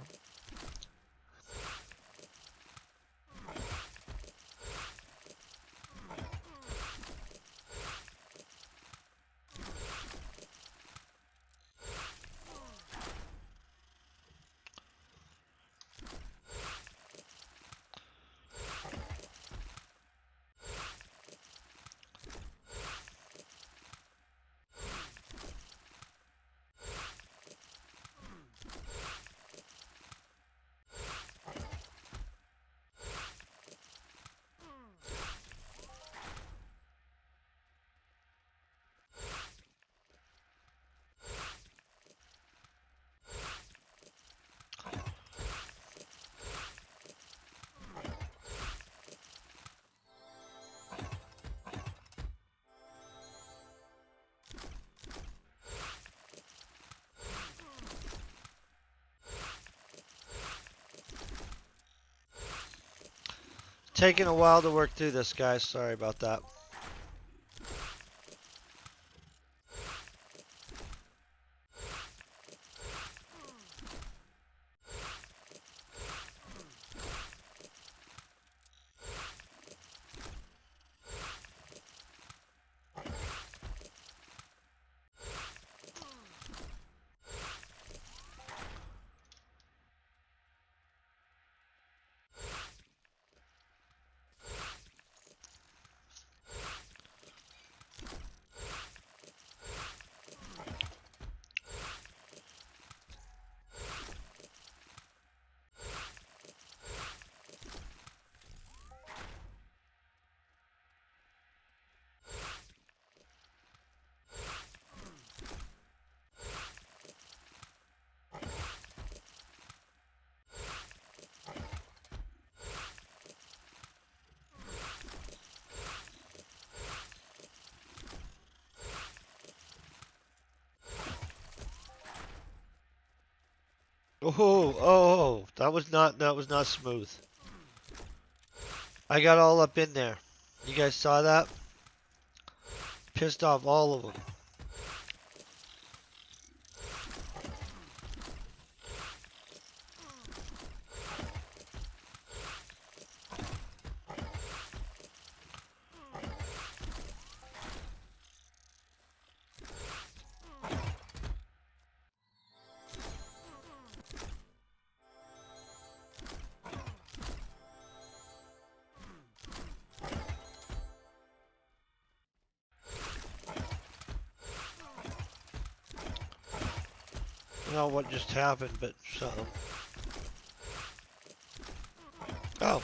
S1: taking a while to work through this, guys. Sorry about that. Oh, that was not smooth. I got all up in there. You guys saw that? Pissed off all of them. I don't know what just happened, but something. Oh.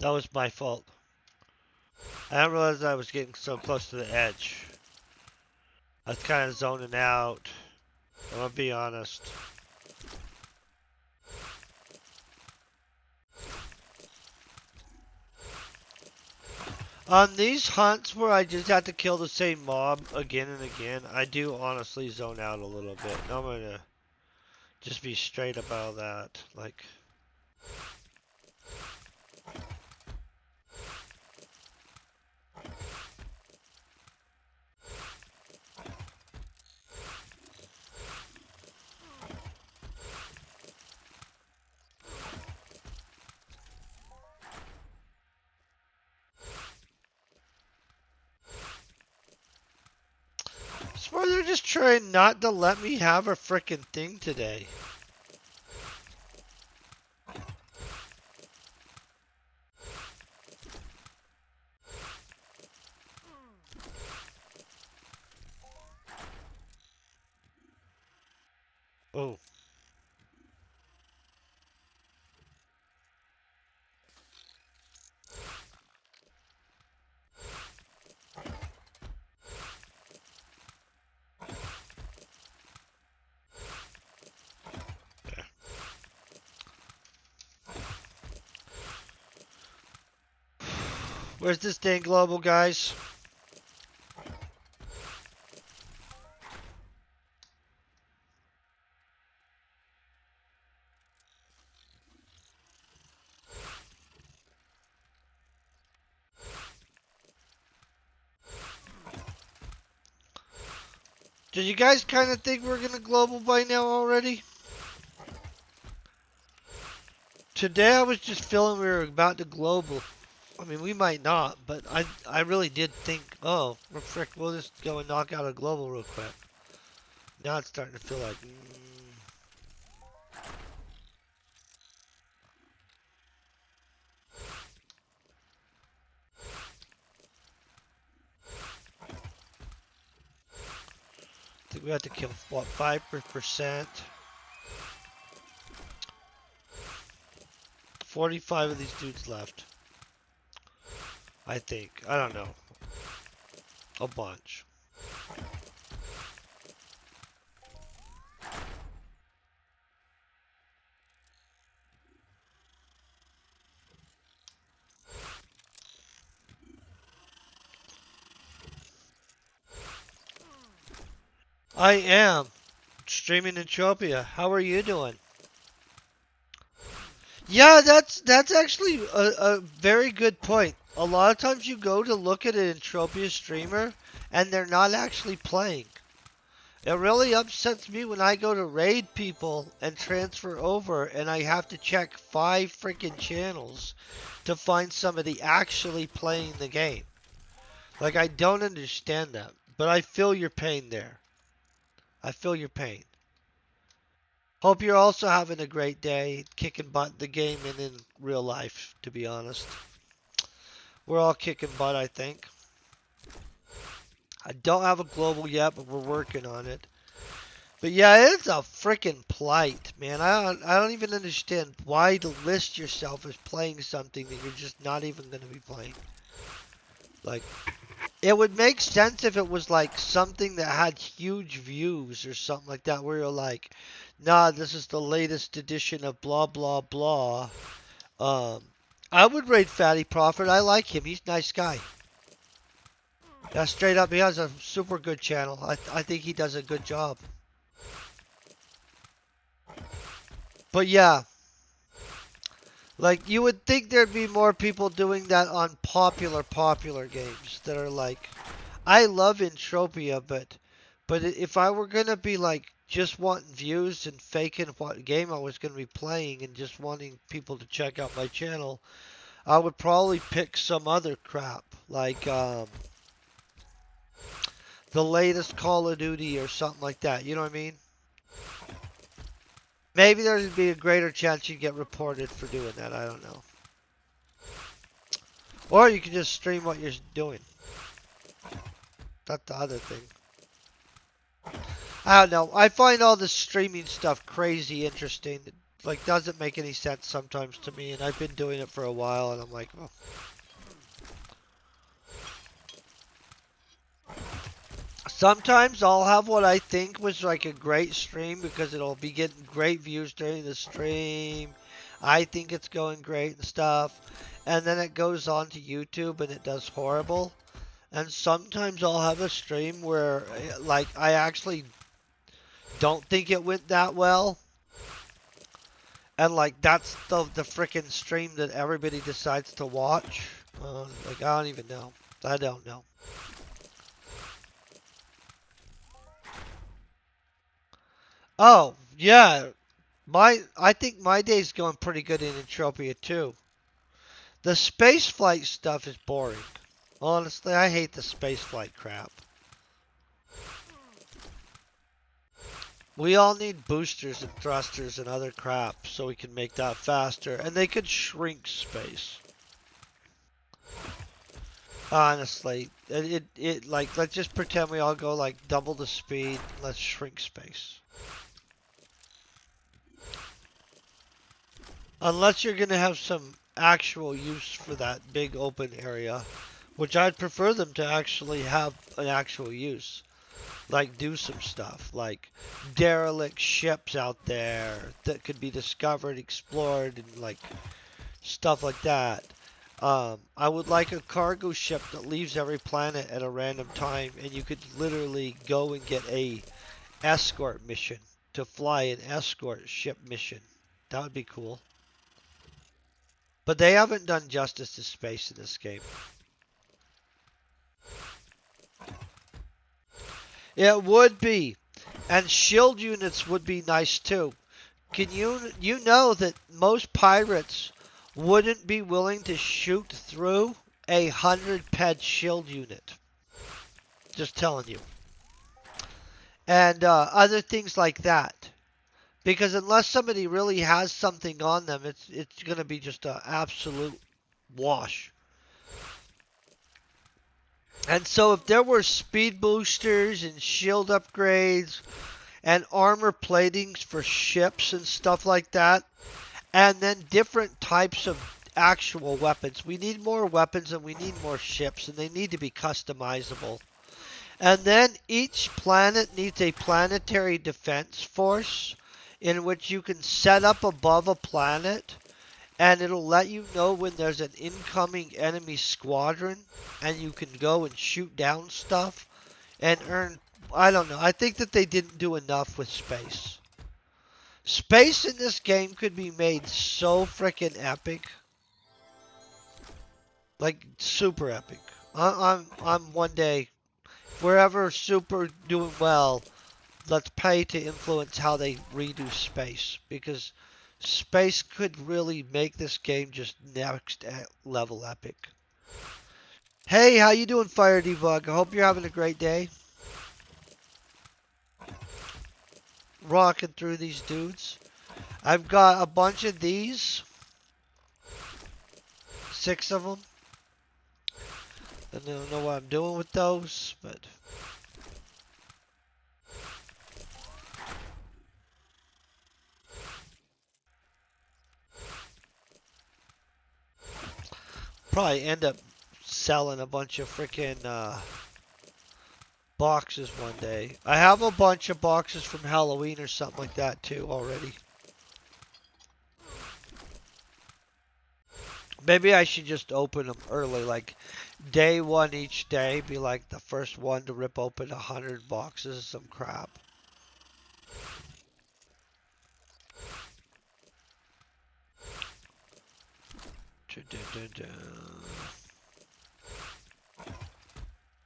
S1: That was my fault. I didn't realize I was getting so close to the edge. I was kind of zoning out. I'm gonna be honest. On these hunts where I just have to kill the same mob again and again, I do honestly zone out a little bit. I'm gonna just be straight about that. Like, I swear they're just trying not to let me have a frickin' thing today. Oh. Where's this dang global, guys? Do you guys kind of think we're gonna global by now already? Today I was just feeling we were about to global. I mean, we might not, but I really did think, oh, we're frick, we'll just go and knock out a global real quick. Now it's starting to feel like, I think we have to kill, what, 5%? 45 of these dudes left. I think. I don't know. A bunch. I am streaming Entropia. How are you doing? Yeah, that's actually a very good point. A lot of times you go to look at an Entropia streamer and they're not actually playing. It really upsets me when I go to raid people and transfer over and I have to check 5 freaking channels to find somebody actually playing the game. Like, I don't understand that, but I feel your pain there. I feel your pain. Hope you're also having a great day, kicking butt in the game and in real life, to be honest. We're all kicking butt, I think. I don't have a global yet, but we're working on it. But yeah, it's a freaking plight, man. I don't even understand why to list yourself as playing something that you're just not even going to be playing. Like, it would make sense if it was like something that had huge views or something like that, where you're like, nah, this is the latest edition of blah blah blah. Um, I would rate Fatty Prophet. I like him. He's a nice guy. Yeah, straight up, he has a super good channel. I think he does a good job. But yeah, like you would think there'd be more people doing that on popular games that are like, I love Entropia, but if I were gonna be like just wanting views and faking what game I was gonna be playing and just wanting people to check out my channel, I would probably pick some other crap like the latest Call of Duty or something like that. You know what I mean? Maybe there'd be a greater chance you'd get reported for doing that. I don't know. Or you can just stream what you're doing. That's the other thing. I don't know. I find all this streaming stuff crazy interesting. It like doesn't make any sense sometimes to me, and I've been doing it for a while, and I'm like, oh. Sometimes I'll have what I think was like a great stream because it'll be getting great views during the stream. I think it's going great and stuff. And then it goes on to YouTube and it does horrible. And sometimes I'll have a stream where like I actually don't think it went that well. And like that's the freaking stream that everybody decides to watch. Like I don't even know. I don't know. Oh, yeah. I think my day's going pretty good in Entropia too. The space flight stuff is boring. Honestly, I hate the space flight crap. We all need boosters and thrusters and other crap so we can make that faster. And they could shrink space. Honestly, like, let's just pretend we all go like double the speed. Let's shrink space. Unless you're going to have some actual use for that big open area, which I'd prefer them to actually have an actual use. Like do some stuff, like derelict ships out there that could be discovered, explored, and like stuff like that. I would like a cargo ship that leaves every planet at a random time, and you could literally go and get a escort mission to fly an escort ship mission. That would be cool. But they haven't done justice to space in this game. It would be. And shield units would be nice too. Can you know that most pirates wouldn't be willing to shoot through 100 ped shield unit? Just telling you. And other things like that. Because unless somebody really has something on them, it's going to be just an absolute wash. And so if there were speed boosters and shield upgrades and armor platings for ships and stuff like that, and then different types of actual weapons. We need more weapons and we need more ships, and they need to be customizable. And then each planet needs a planetary defense force in which you can set up above a planet and it'll let you know when there's an incoming enemy squadron and you can go and shoot down stuff and earn. I don't know. I think that they didn't do enough with space. Space in this game could be made so freaking epic. Like super epic. I'm one day, if we're ever super doing well, let's pay to influence how they redo space, because space could really make this game just next level epic. Hey, how you doing, Fire Debug? I hope you're having a great day. Rocking through these dudes. I've got a bunch of these. 6 of them. I don't know what I'm doing with those, but probably end up selling a bunch of freaking boxes one day. I have a bunch of boxes from Halloween or something like that too already. Maybe I should just open them early, like day one each day, be like the first one to rip open 100 boxes of some crap.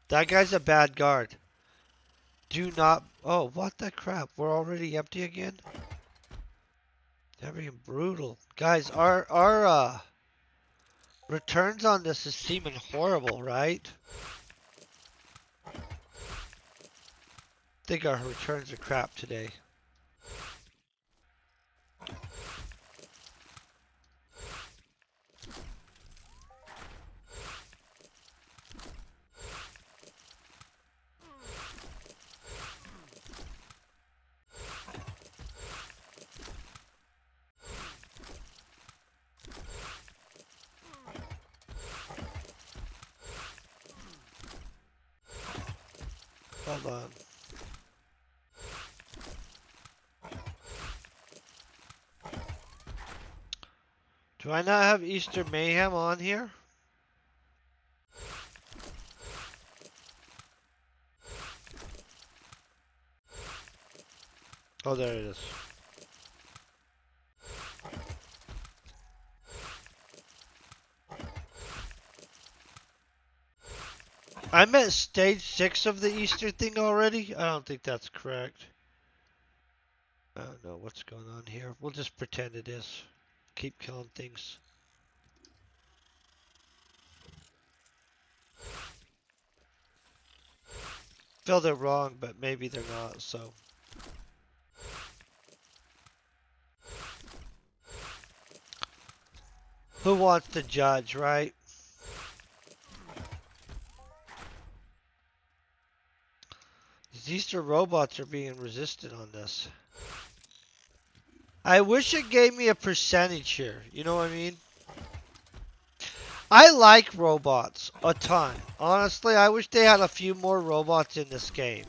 S1: That guy's a bad guard. Do not... Oh, what the crap? We're already empty again? They're being brutal. Guys, our returns on this is seeming horrible, right? I think our returns are crap today. Hold on. Do I not have Easter Mayhem on here? Oh, there it is. I'm at stage 6 of the Easter thing already? I don't think that's correct. I don't know what's going on here. We'll just pretend it is. Keep killing things. Feel they're wrong, but maybe they're not, so. Who wants to judge, right? These Easter robots are being resistant on this. I wish it gave me a percentage here. You know what I mean? I like robots a ton. Honestly, I wish they had a few more robots in this game.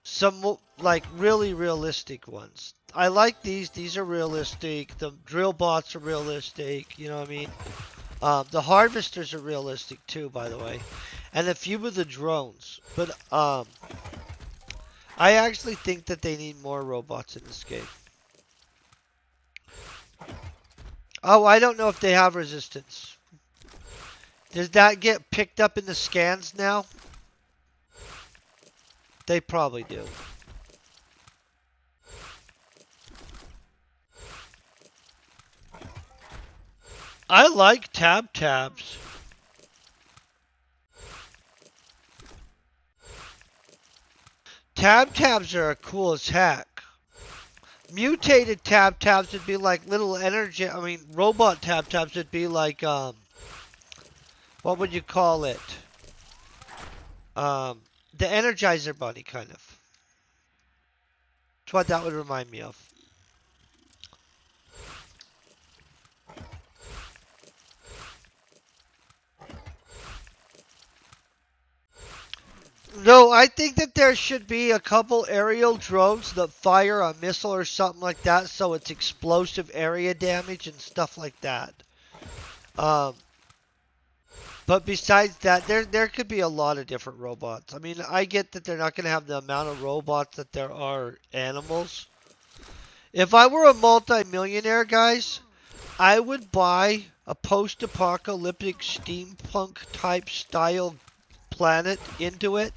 S1: Some, like, really realistic ones. I like these. These are realistic. The drill bots are realistic. You know what I mean? The harvesters are realistic too, by the way. And a few of the drones. But, I actually think that they need more robots in this game. Oh, I don't know if they have resistance. Does that get picked up in the scans now? They probably do. I like tabs. Tabs are cool as heck. Mutated tabs would be like little energy. I mean, robot tabs would be like what would you call it? Um, the Energizer Bunny kind of. That's what that would remind me of. No, I think that there should be a couple aerial drones that fire a missile or something like that, so it's explosive area damage and stuff like that. Um, but besides that, there could be a lot of different robots. I mean, I get that they're not going to have the amount of robots that there are animals. If I were a multi-millionaire, guys, I would buy a post-apocalyptic steampunk type style planet into it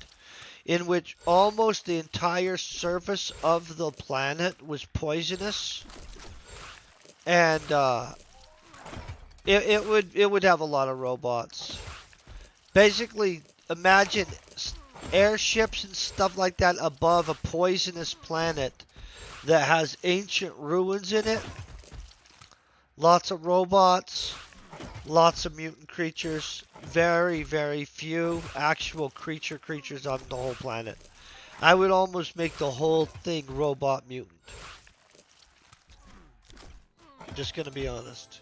S1: in which almost the entire surface of the planet was poisonous, and it would have a lot of robots. Basically, imagine airships and stuff like that above a poisonous planet that has ancient ruins in it. Lots of robots, lots of mutant creatures, very, very few actual creatures on the whole planet. I would almost make the whole thing robot mutant. Just gonna be honest.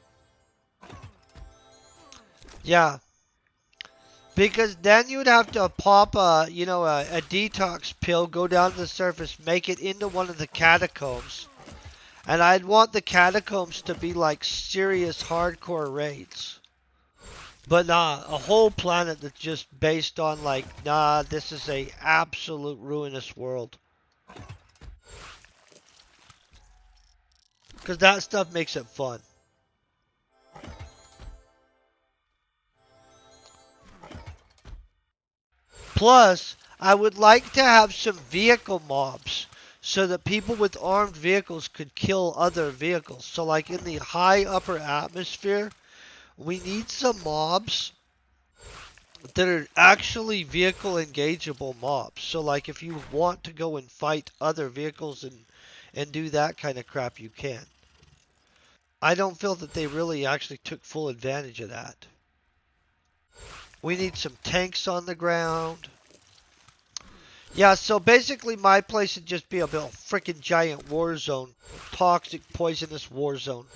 S1: Yeah, because then you'd have to pop a detox pill, go down to the surface, make it into one of the catacombs. And I'd want the catacombs to be like serious hardcore raids. But nah, a whole planet that's just based on like, nah, this is a absolute ruinous world. Because that stuff makes it fun. Plus, I would like to have some vehicle mobs so that people with armed vehicles could kill other vehicles. So like in the high upper atmosphere, we need some mobs that are actually vehicle engageable mobs. So like if you want to go and fight other vehicles and do that kind of crap, you can. I don't feel that they really actually took full advantage of that. We need some tanks on the ground. Yeah, so basically my place would just be a freaking giant war zone. Toxic, poisonous war zone.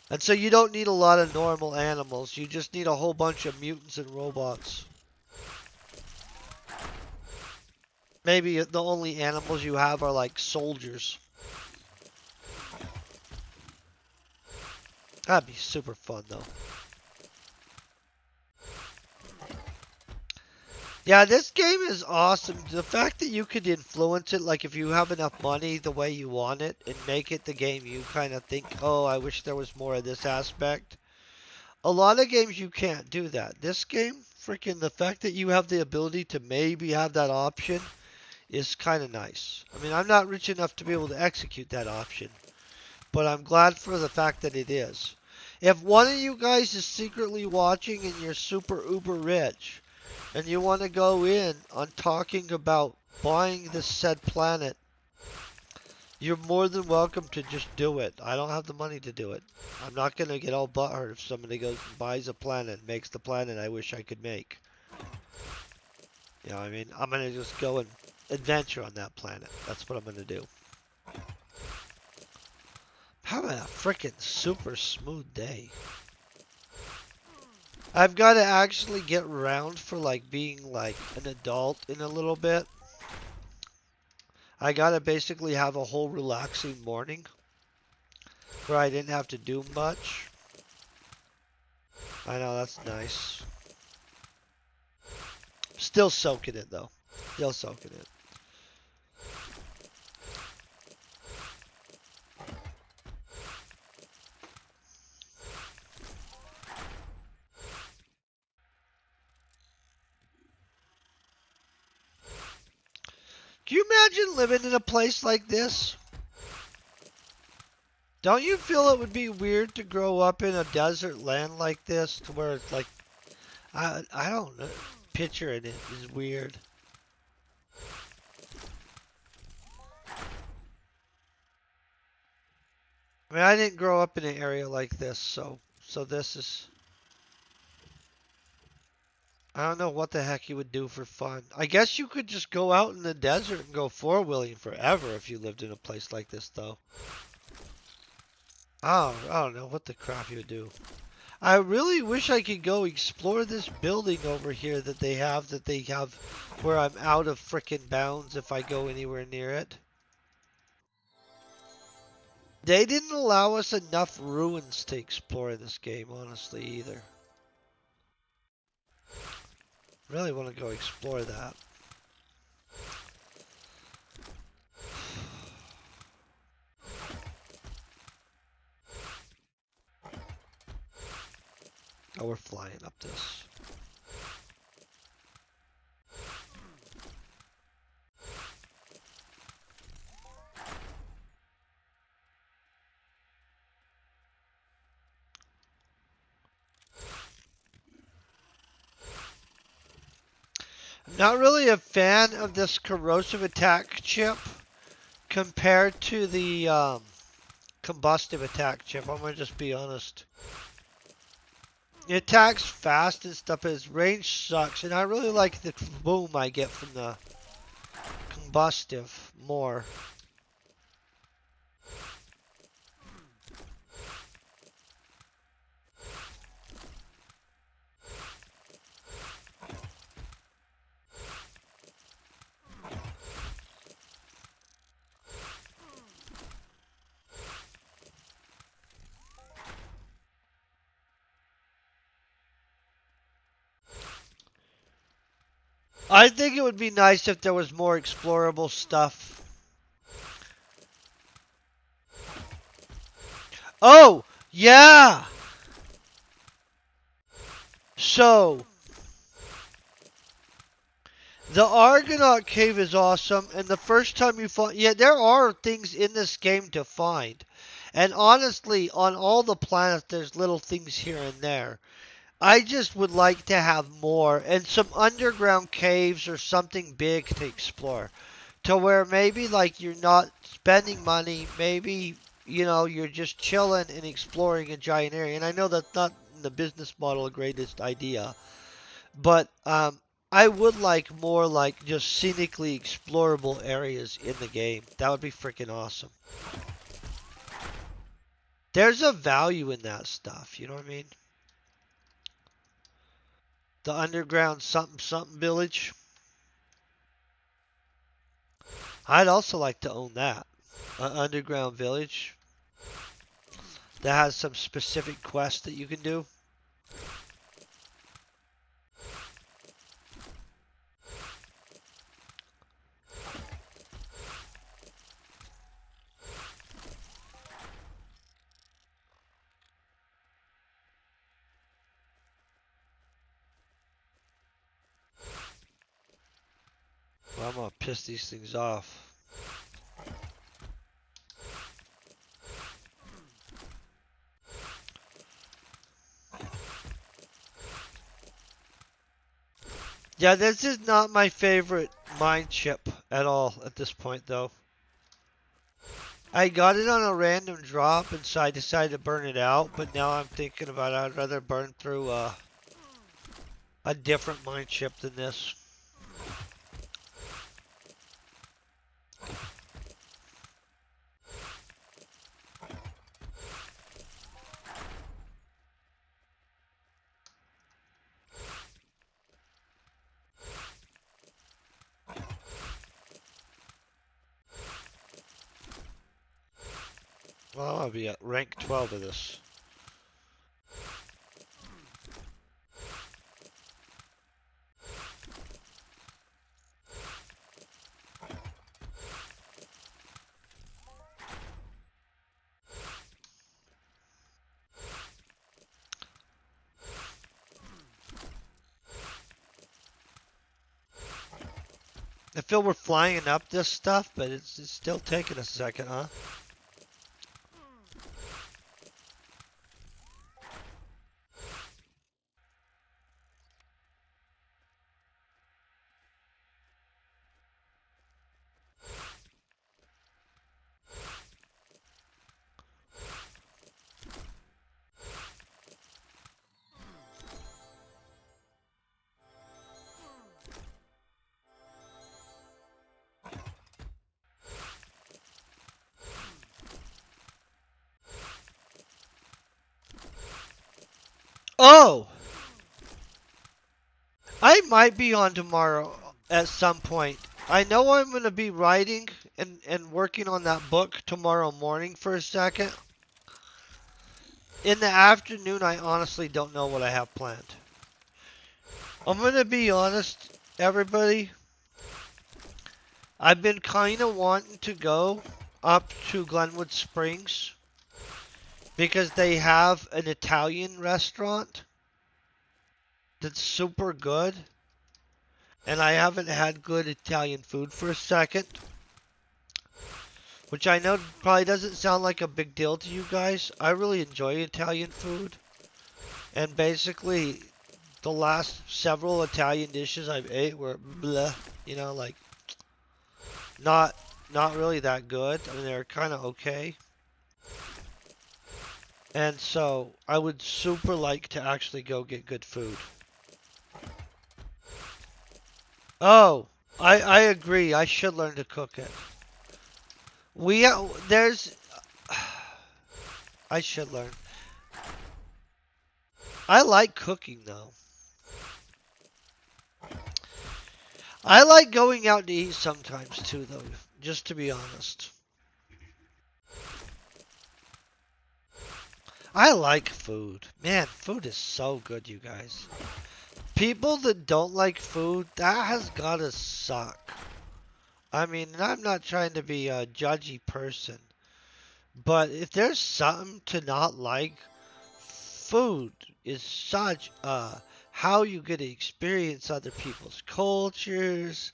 S1: And so you don't need a lot of normal animals. You just need a whole bunch of mutants and robots. Maybe the only animals you have are like soldiers. That'd be super fun though. Yeah, this game is awesome. The fact that you could influence it, like if you have enough money the way you want it, and make it the game you kind of think, oh, I wish there was more of this aspect. A lot of games you can't do that. This game, freaking the fact that you have the ability to maybe have that option is kind of nice. I mean, I'm not rich enough to be able to execute that option, but I'm glad for the fact that it is. If one of you guys is secretly watching and you're super uber rich, and you want to go in on talking about buying this said planet, you're more than welcome to just do it. I don't have the money to do it. I'm not going to get all butthurt if somebody goes and buys a planet, makes the planet I wish I could make. You know what I mean? I'm going to just go and adventure on that planet. That's what I'm going to do. Having a freaking super smooth day. I've got to actually get around for like being like an adult in a little bit. I got to basically have a whole relaxing morning where I didn't have to do much. I know, that's nice. Still soaking it though. Still soaking it. Do you imagine living in a place like this? Don't you feel it would be weird to grow up in a desert land like this, to where it's like, I don't know, picturing it is weird. I mean, I didn't grow up in an area like this, so this is, I don't know what the heck you would do for fun. I guess you could just go out in the desert and go four-wheeling forever if you lived in a place like this, though. I don't know what the crap you would do. I really wish I could go explore this building over here that they have where I'm out of frickin' bounds if I go anywhere near it. They didn't allow us enough ruins to explore in this game, honestly, either. Really want to go explore that. Oh, we're flying up this. I'm not really a fan of this corrosive attack chip compared to the combustive attack chip. I'm gonna just be honest. It attacks fast and stuff, but its range sucks, and I really like the boom I get from the combustive more. I think it would be nice if there was more explorable stuff. Oh, yeah! So, the Argonaut Cave is awesome, and the first time you find... Yeah, there are things in this game to find. And honestly, on all the planets, there's little things here and there. I just would like to have more, and some underground caves or something big to explore. To where maybe, like, you're not spending money, maybe, you know, you're just chilling and exploring a giant area. And I know that's not the business model the greatest idea. But I would like more like just scenically explorable areas in the game. That would be freaking awesome. There's a value in that stuff, you know what I mean? The underground something something village. I'd also like to own that. An underground village that has some specific quests that you can do. Well, I'm gonna piss these things off. Yeah, this is not my favorite mine chip at all at this point, though. I got it on a random drop, and so I decided to burn it out, but now I'm thinking about I'd rather burn through a different mine chip than this. Well, I'll be at rank 12 of this. I feel we're flying up this stuff, but it's still taking a second, huh? Oh! I might be on tomorrow at some point. I know I'm going to be writing and working on that book tomorrow morning for a second. In the afternoon, I honestly don't know what I have planned. I'm going to be honest, everybody. I've been kind of wanting to go up to Glenwood Springs because they have an Italian restaurant that's super good. And I haven't had good Italian food for a second. Which I know probably doesn't sound like a big deal to you guys. I really enjoy Italian food. And basically, the last several Italian dishes I've ate were bleh. You know, like, not not really that good. I mean, they're kind of okay. And so, I would super like to actually go get good food. Oh, I agree. I should learn to cook it. There's, I should learn. I like cooking though. I like going out to eat sometimes too though, just to be honest. I like food. Man, food is so good, you guys. People that don't like food, that has gotta suck. I mean, I'm not trying to be a judgy person, but if there's something to not like, food is such how you get to experience other people's cultures.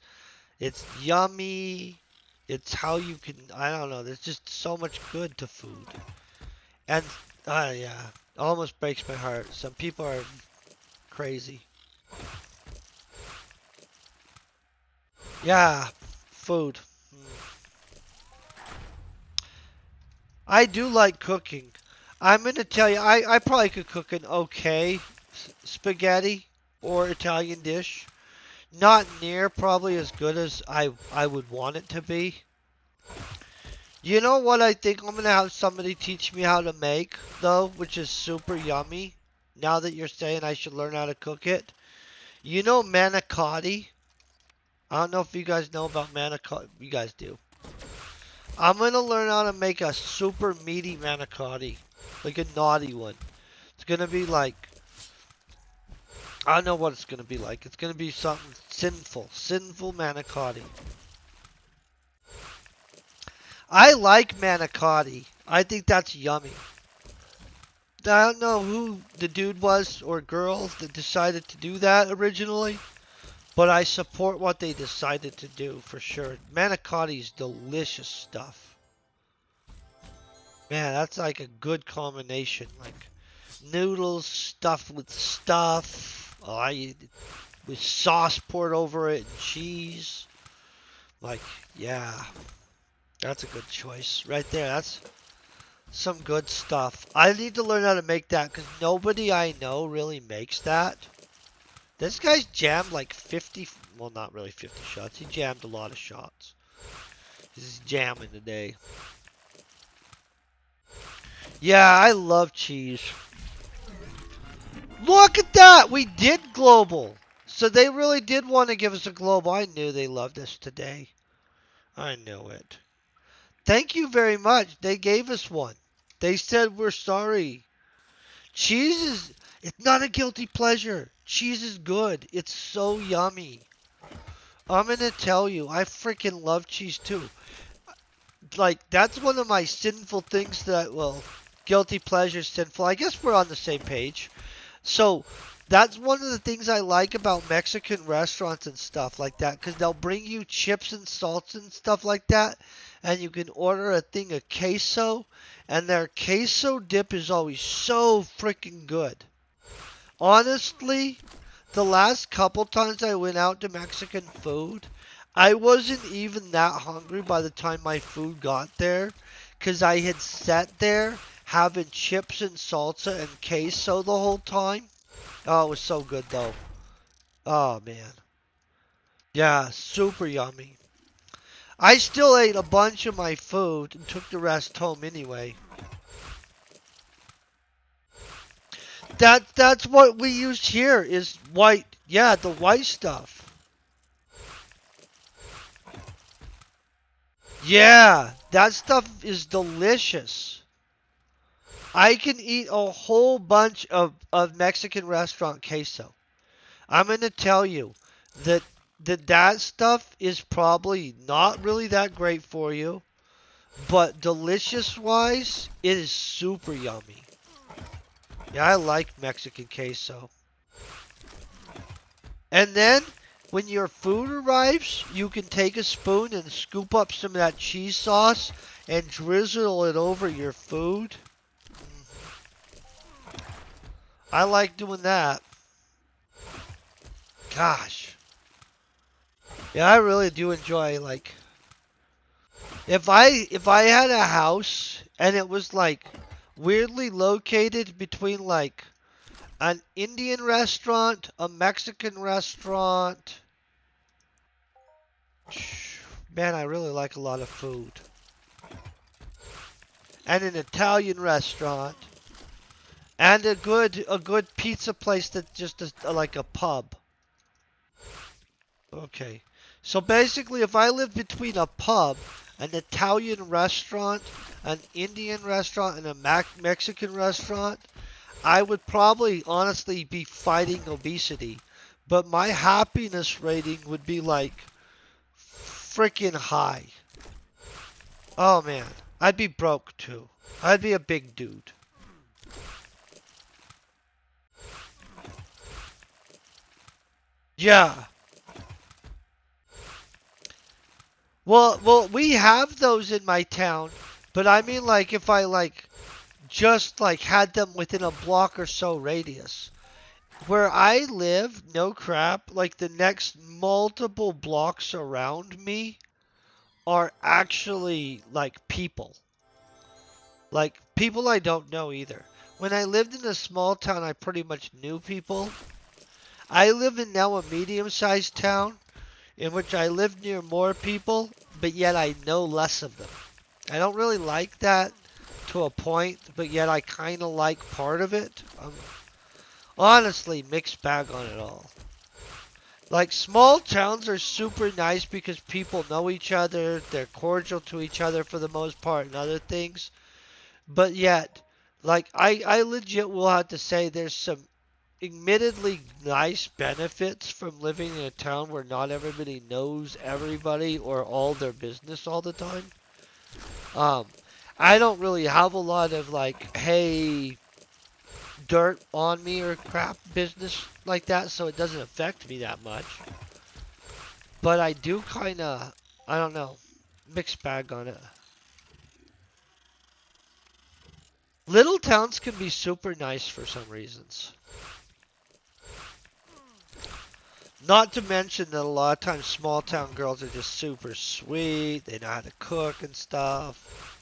S1: It's yummy. It's how you can, I don't know, there's just so much good to food. And, yeah, almost breaks my heart. Some people are crazy. Yeah, food. I do like cooking. I'm going to tell you, I probably could cook an okay spaghetti or Italian dish. Not near probably as good as I would want it to be. You know what I think I'm going to have somebody teach me how to make, though, which is super yummy. Now that you're saying I should learn how to cook it. You know manicotti? I don't know if you guys know about manicotti. You guys do. I'm going to learn how to make a super meaty manicotti. Like a naughty one. It's going to be like, I don't know what it's going to be like. It's going to be something sinful. Sinful manicotti. I like manicotti. I think that's yummy. I don't know who the dude was or girl that decided to do that originally, but I support what they decided to do for sure. Manicotti is delicious stuff. Man, that's like a good combination. Like noodles stuffed with stuff. With sauce poured over it and cheese. Like, yeah, that's a good choice right there. That's some good stuff. I need to learn how to make that because nobody I know really makes that. This guy's jammed like 50, well, not really 50 shots. He jammed a lot of shots. He's jamming today. Yeah, I love cheese. Look at that! We did global. So they really did want to give us a global. I knew they loved us today. I knew it. Thank you very much. They gave us one. They said we're sorry. Cheese is, it's not a guilty pleasure. Cheese is good. It's so yummy. I'm gonna tell you, I freaking love cheese too. Like, that's one of my sinful things that, well, guilty pleasure, sinful. I guess we're on the same page. So that's one of the things I like about Mexican restaurants and stuff like that, because they'll bring you chips and salts and stuff like that, and you can order a thing of queso, and their queso dip is always so freaking good. Honestly, the last couple times I went out to Mexican food, I wasn't even that hungry by the time my food got there, because I had sat there having chips and salsa and queso the whole time. Oh, it was so good though. Oh man. Yeah, super yummy. I still ate a bunch of my food and took the rest home anyway. That's what we used here is white. Yeah, the white stuff. Yeah, that stuff is delicious. I can eat a whole bunch of Mexican restaurant queso. I'm gonna tell you that that stuff is probably not really that great for you. But delicious wise, it is super yummy. Yeah, I like Mexican queso. And then when your food arrives, you can take a spoon and scoop up some of that cheese sauce and drizzle it over your food. I like doing that. Gosh. Yeah, I really do enjoy like if I had a house and it was like weirdly located between like an Indian restaurant, a Mexican restaurant. Man, I really like a lot of food. And an Italian restaurant. And a good pizza place that's just like a pub. Okay. So basically if I live between a pub, an Italian restaurant, an Indian restaurant, and a Mexican restaurant, I would probably honestly be fighting obesity. But my happiness rating would be like freaking high. Oh man, I'd be broke too. I'd be a big dude. Yeah. Well, we have those in my town, but I mean like if I like just like had them within a block or so radius. Where I live, no crap, like the next multiple blocks around me are actually like people. Like people I don't know either. When I lived in a small town, I pretty much knew people. I live in now a medium-sized town in which I live near more people, but yet I know less of them. I don't really like that to a point, but yet I kind of like part of it. Honestly mixed bag on it all. Like small towns are super nice because people know each other, they're cordial to each other for the most part and other things. But yet, like I legit will have to say there's some admittedly nice benefits from living in a town where not everybody knows everybody or all their business all the time. Um, I don't really have a lot of like, hey, dirt on me or crap business like that, so it doesn't affect me that much. But I do kind of, I don't know, mixed bag on it. Little towns can be super nice for some reasons. Not to mention that a lot of times small town girls are just super sweet. They know how to cook and stuff.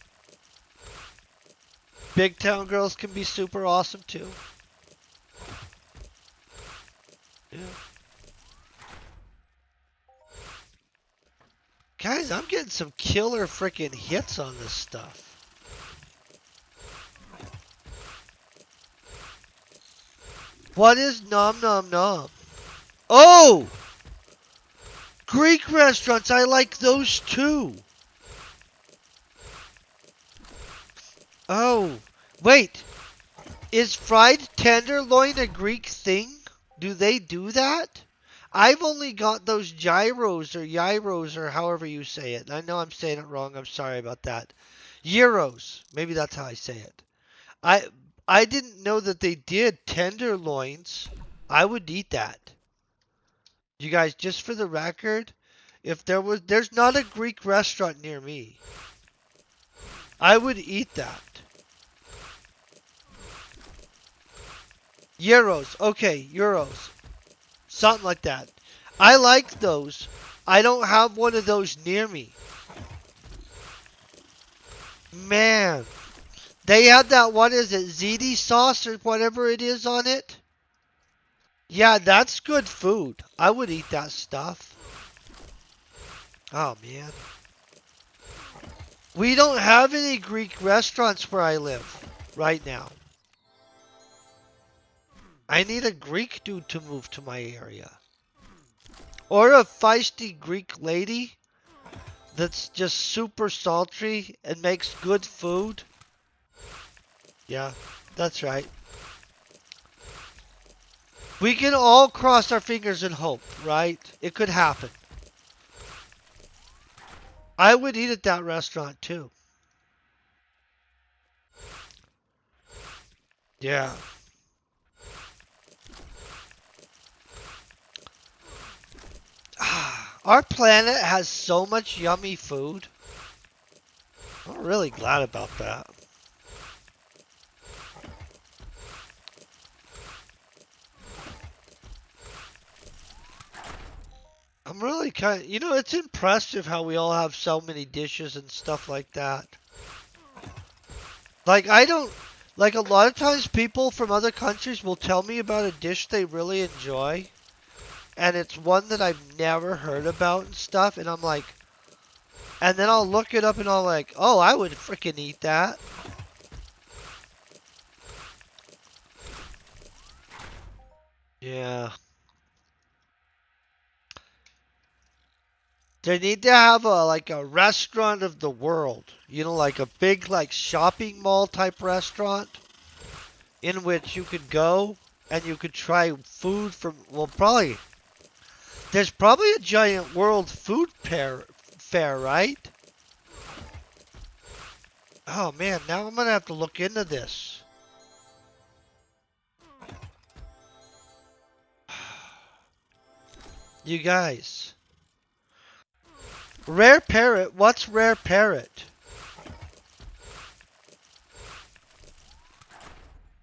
S1: Big town girls can be super awesome too. Yeah. Guys, I'm getting some killer freaking hits on this stuff. What is nom nom nom? Oh! Greek restaurants, I like those too. Oh, wait. Is fried tenderloin a Greek thing? Do they do that? I've only got those gyros or however you say it. I know I'm saying it wrong. I'm sorry about that. Euros. Maybe that's how I say it. I I didn't know that they did tenderloins. I would eat that. You guys, just for the record, if there's not a Greek restaurant near me. I would eat that. Euros. Okay, euros. Something like that. I like those. I don't have one of those near me. Man. They had that one, is it ziti sauce or whatever it is on it? Yeah, that's good food. I would eat that stuff. Oh, man. We don't have any Greek restaurants where I live right now. I need a Greek dude to move to my area. Or a feisty Greek lady that's just super sultry and makes good food. Yeah, that's right. We can all cross our fingers and hope, right? It could happen. I would eat at that restaurant too. Yeah. Our planet has so much yummy food. I'm really glad about that. I'm really it's impressive how we all have so many dishes and stuff like that. Like, like a lot of times people from other countries will tell me about a dish they really enjoy, and it's one that I've never heard about and stuff, and I'm like, and then I'll look it up and I'll like, oh, I would freaking eat that. Yeah. They need to have a restaurant of the world. Like a big like shopping mall type restaurant in which you could go and you could try food from, well, probably there's probably a giant world food fair, right? Oh man, now I'm gonna have to look into this. You guys. Rare parrot? What's rare parrot?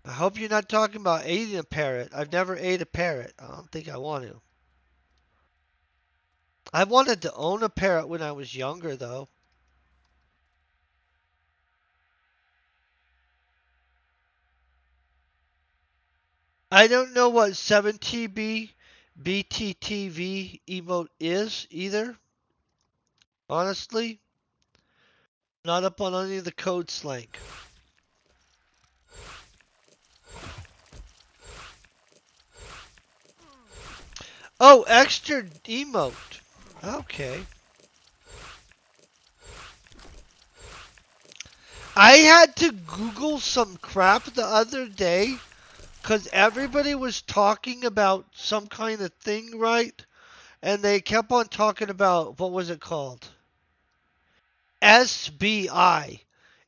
S1: I hope you're not talking about eating a parrot. I've never ate a parrot. I don't think I want to. I wanted to own a parrot when I was younger, though. I don't know what 7TB BTTV emote is either. Honestly, not up on any of the code slang. Oh, extra emote. Okay. I had to Google some crap the other day because everybody was talking about some kind of thing, right? And they kept on talking about, what was it called? SBI.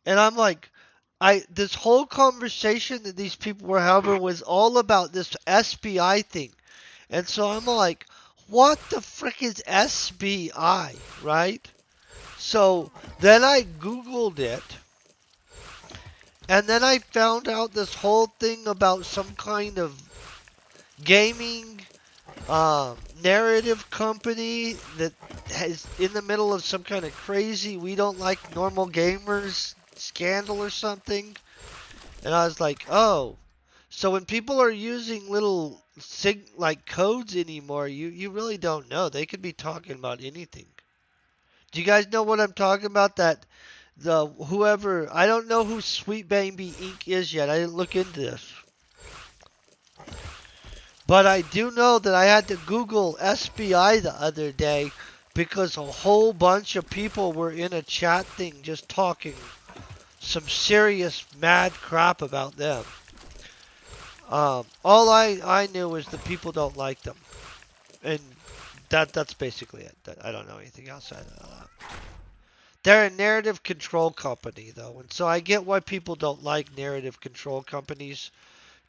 S1: And I'm like, this whole conversation that these people were having was all about this SBI thing. And so I'm like, what the frick is SBI, right? So then I Googled it. And then I found out this whole thing about some kind of gaming narrative company that is in the middle of some kind of crazy we don't like normal gamers scandal or something. And I was like, oh, so when people are using little like codes anymore, you really don't know. They could be talking about anything. Do you guys know what I'm talking about? That the whoever, I don't know who Sweet Baby Inc. is yet. I didn't look into this. But I do know that I had to Google SBI the other day because a whole bunch of people were in a chat thing just talking some serious mad crap about them. All I knew was the people don't like them. And that's basically it. I don't know anything outside of that. They're a narrative control company, though, and so I get why people don't like narrative control companies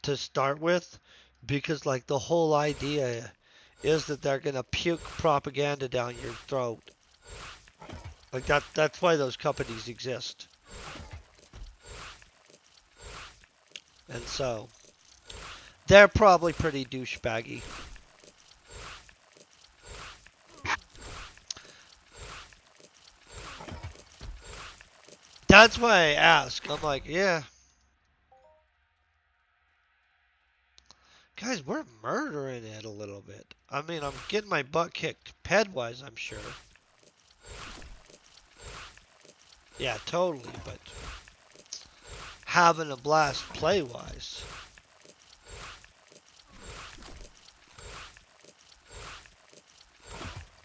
S1: to start with, because like the whole idea is that they're gonna puke propaganda down your throat. Like that's why those companies exist. And so they're probably pretty douchebaggy. That's why I ask. I'm like, yeah, guys, we're murdering it a little bit. I mean, I'm getting my butt kicked ped-wise, I'm sure. Yeah, totally, but having a blast play-wise.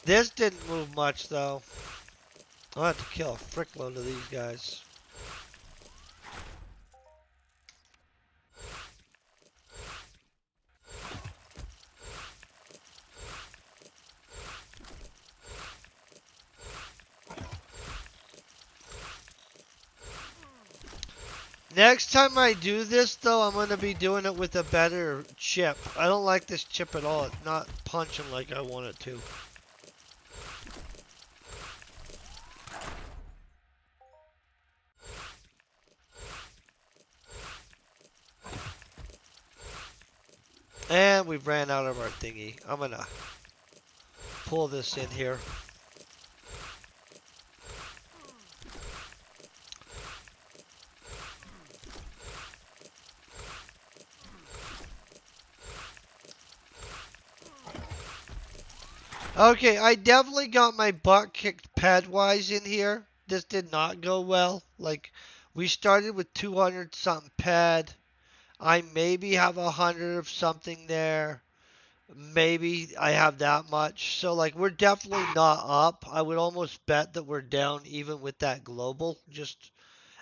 S1: This didn't move much, though. I'll have to kill a frickload of these guys. Next time I do this, though, I'm going to be doing it with a better chip. I don't like this chip at all. It's not punching like I want it to. And we've ran out of our thingy. I'm going to pull this in here. Okay, I definitely got my butt kicked pad-wise in here. This did not go well. Like, we started with 200 something pad. I maybe have 100 of something there. Maybe I have that much. So, like, we're definitely not up. I would almost bet that we're down even with that global, just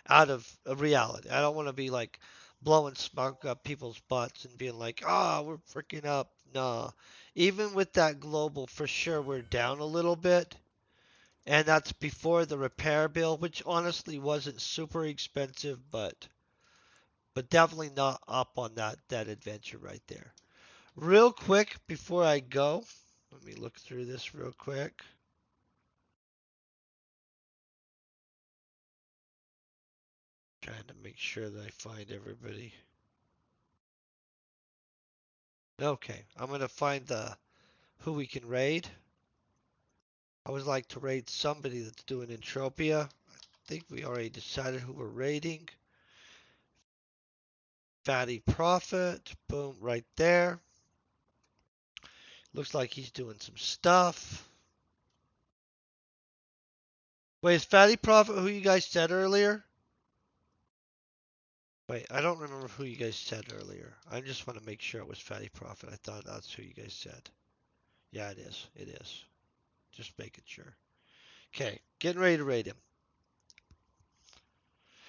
S1: out of a reality. I don't want to be like blowing smoke up people's butts and being like, ah, we're freaking up. Nah. Even with that global, for sure, we're down a little bit. And that's before the repair bill, which honestly wasn't super expensive, but definitely not up on that adventure right there. Real quick before I go, let me look through this real quick. Trying to make sure that I find everybody. Okay, I'm gonna find the who we can raid. I would like to raid somebody that's doing Entropia. I think we already decided who we're raiding. Fatty Prophet, boom, right there. Looks like he's doing some stuff. Wait, is Fatty Prophet who you guys said earlier? Wait, I don't remember who you guys said earlier. I just want to make sure it was Fatty Prophet. I thought that's who you guys said. Yeah, it is. It is. Just making sure. Okay, getting ready to raid him.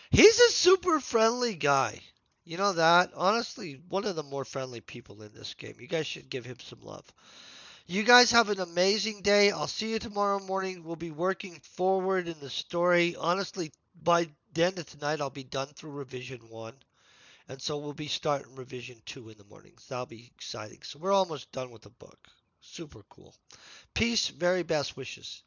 S1: He's a super friendly guy. You know that? Honestly, one of the more friendly people in this game. You guys should give him some love. You guys have an amazing day. I'll see you tomorrow morning. We'll be working forward in the story. Honestly, by the end of tonight, I'll be done through revision 1. And so we'll be starting revision 2 in the mornings. That'll be exciting. So we're almost done with the book. Super cool. Peace. Very best wishes.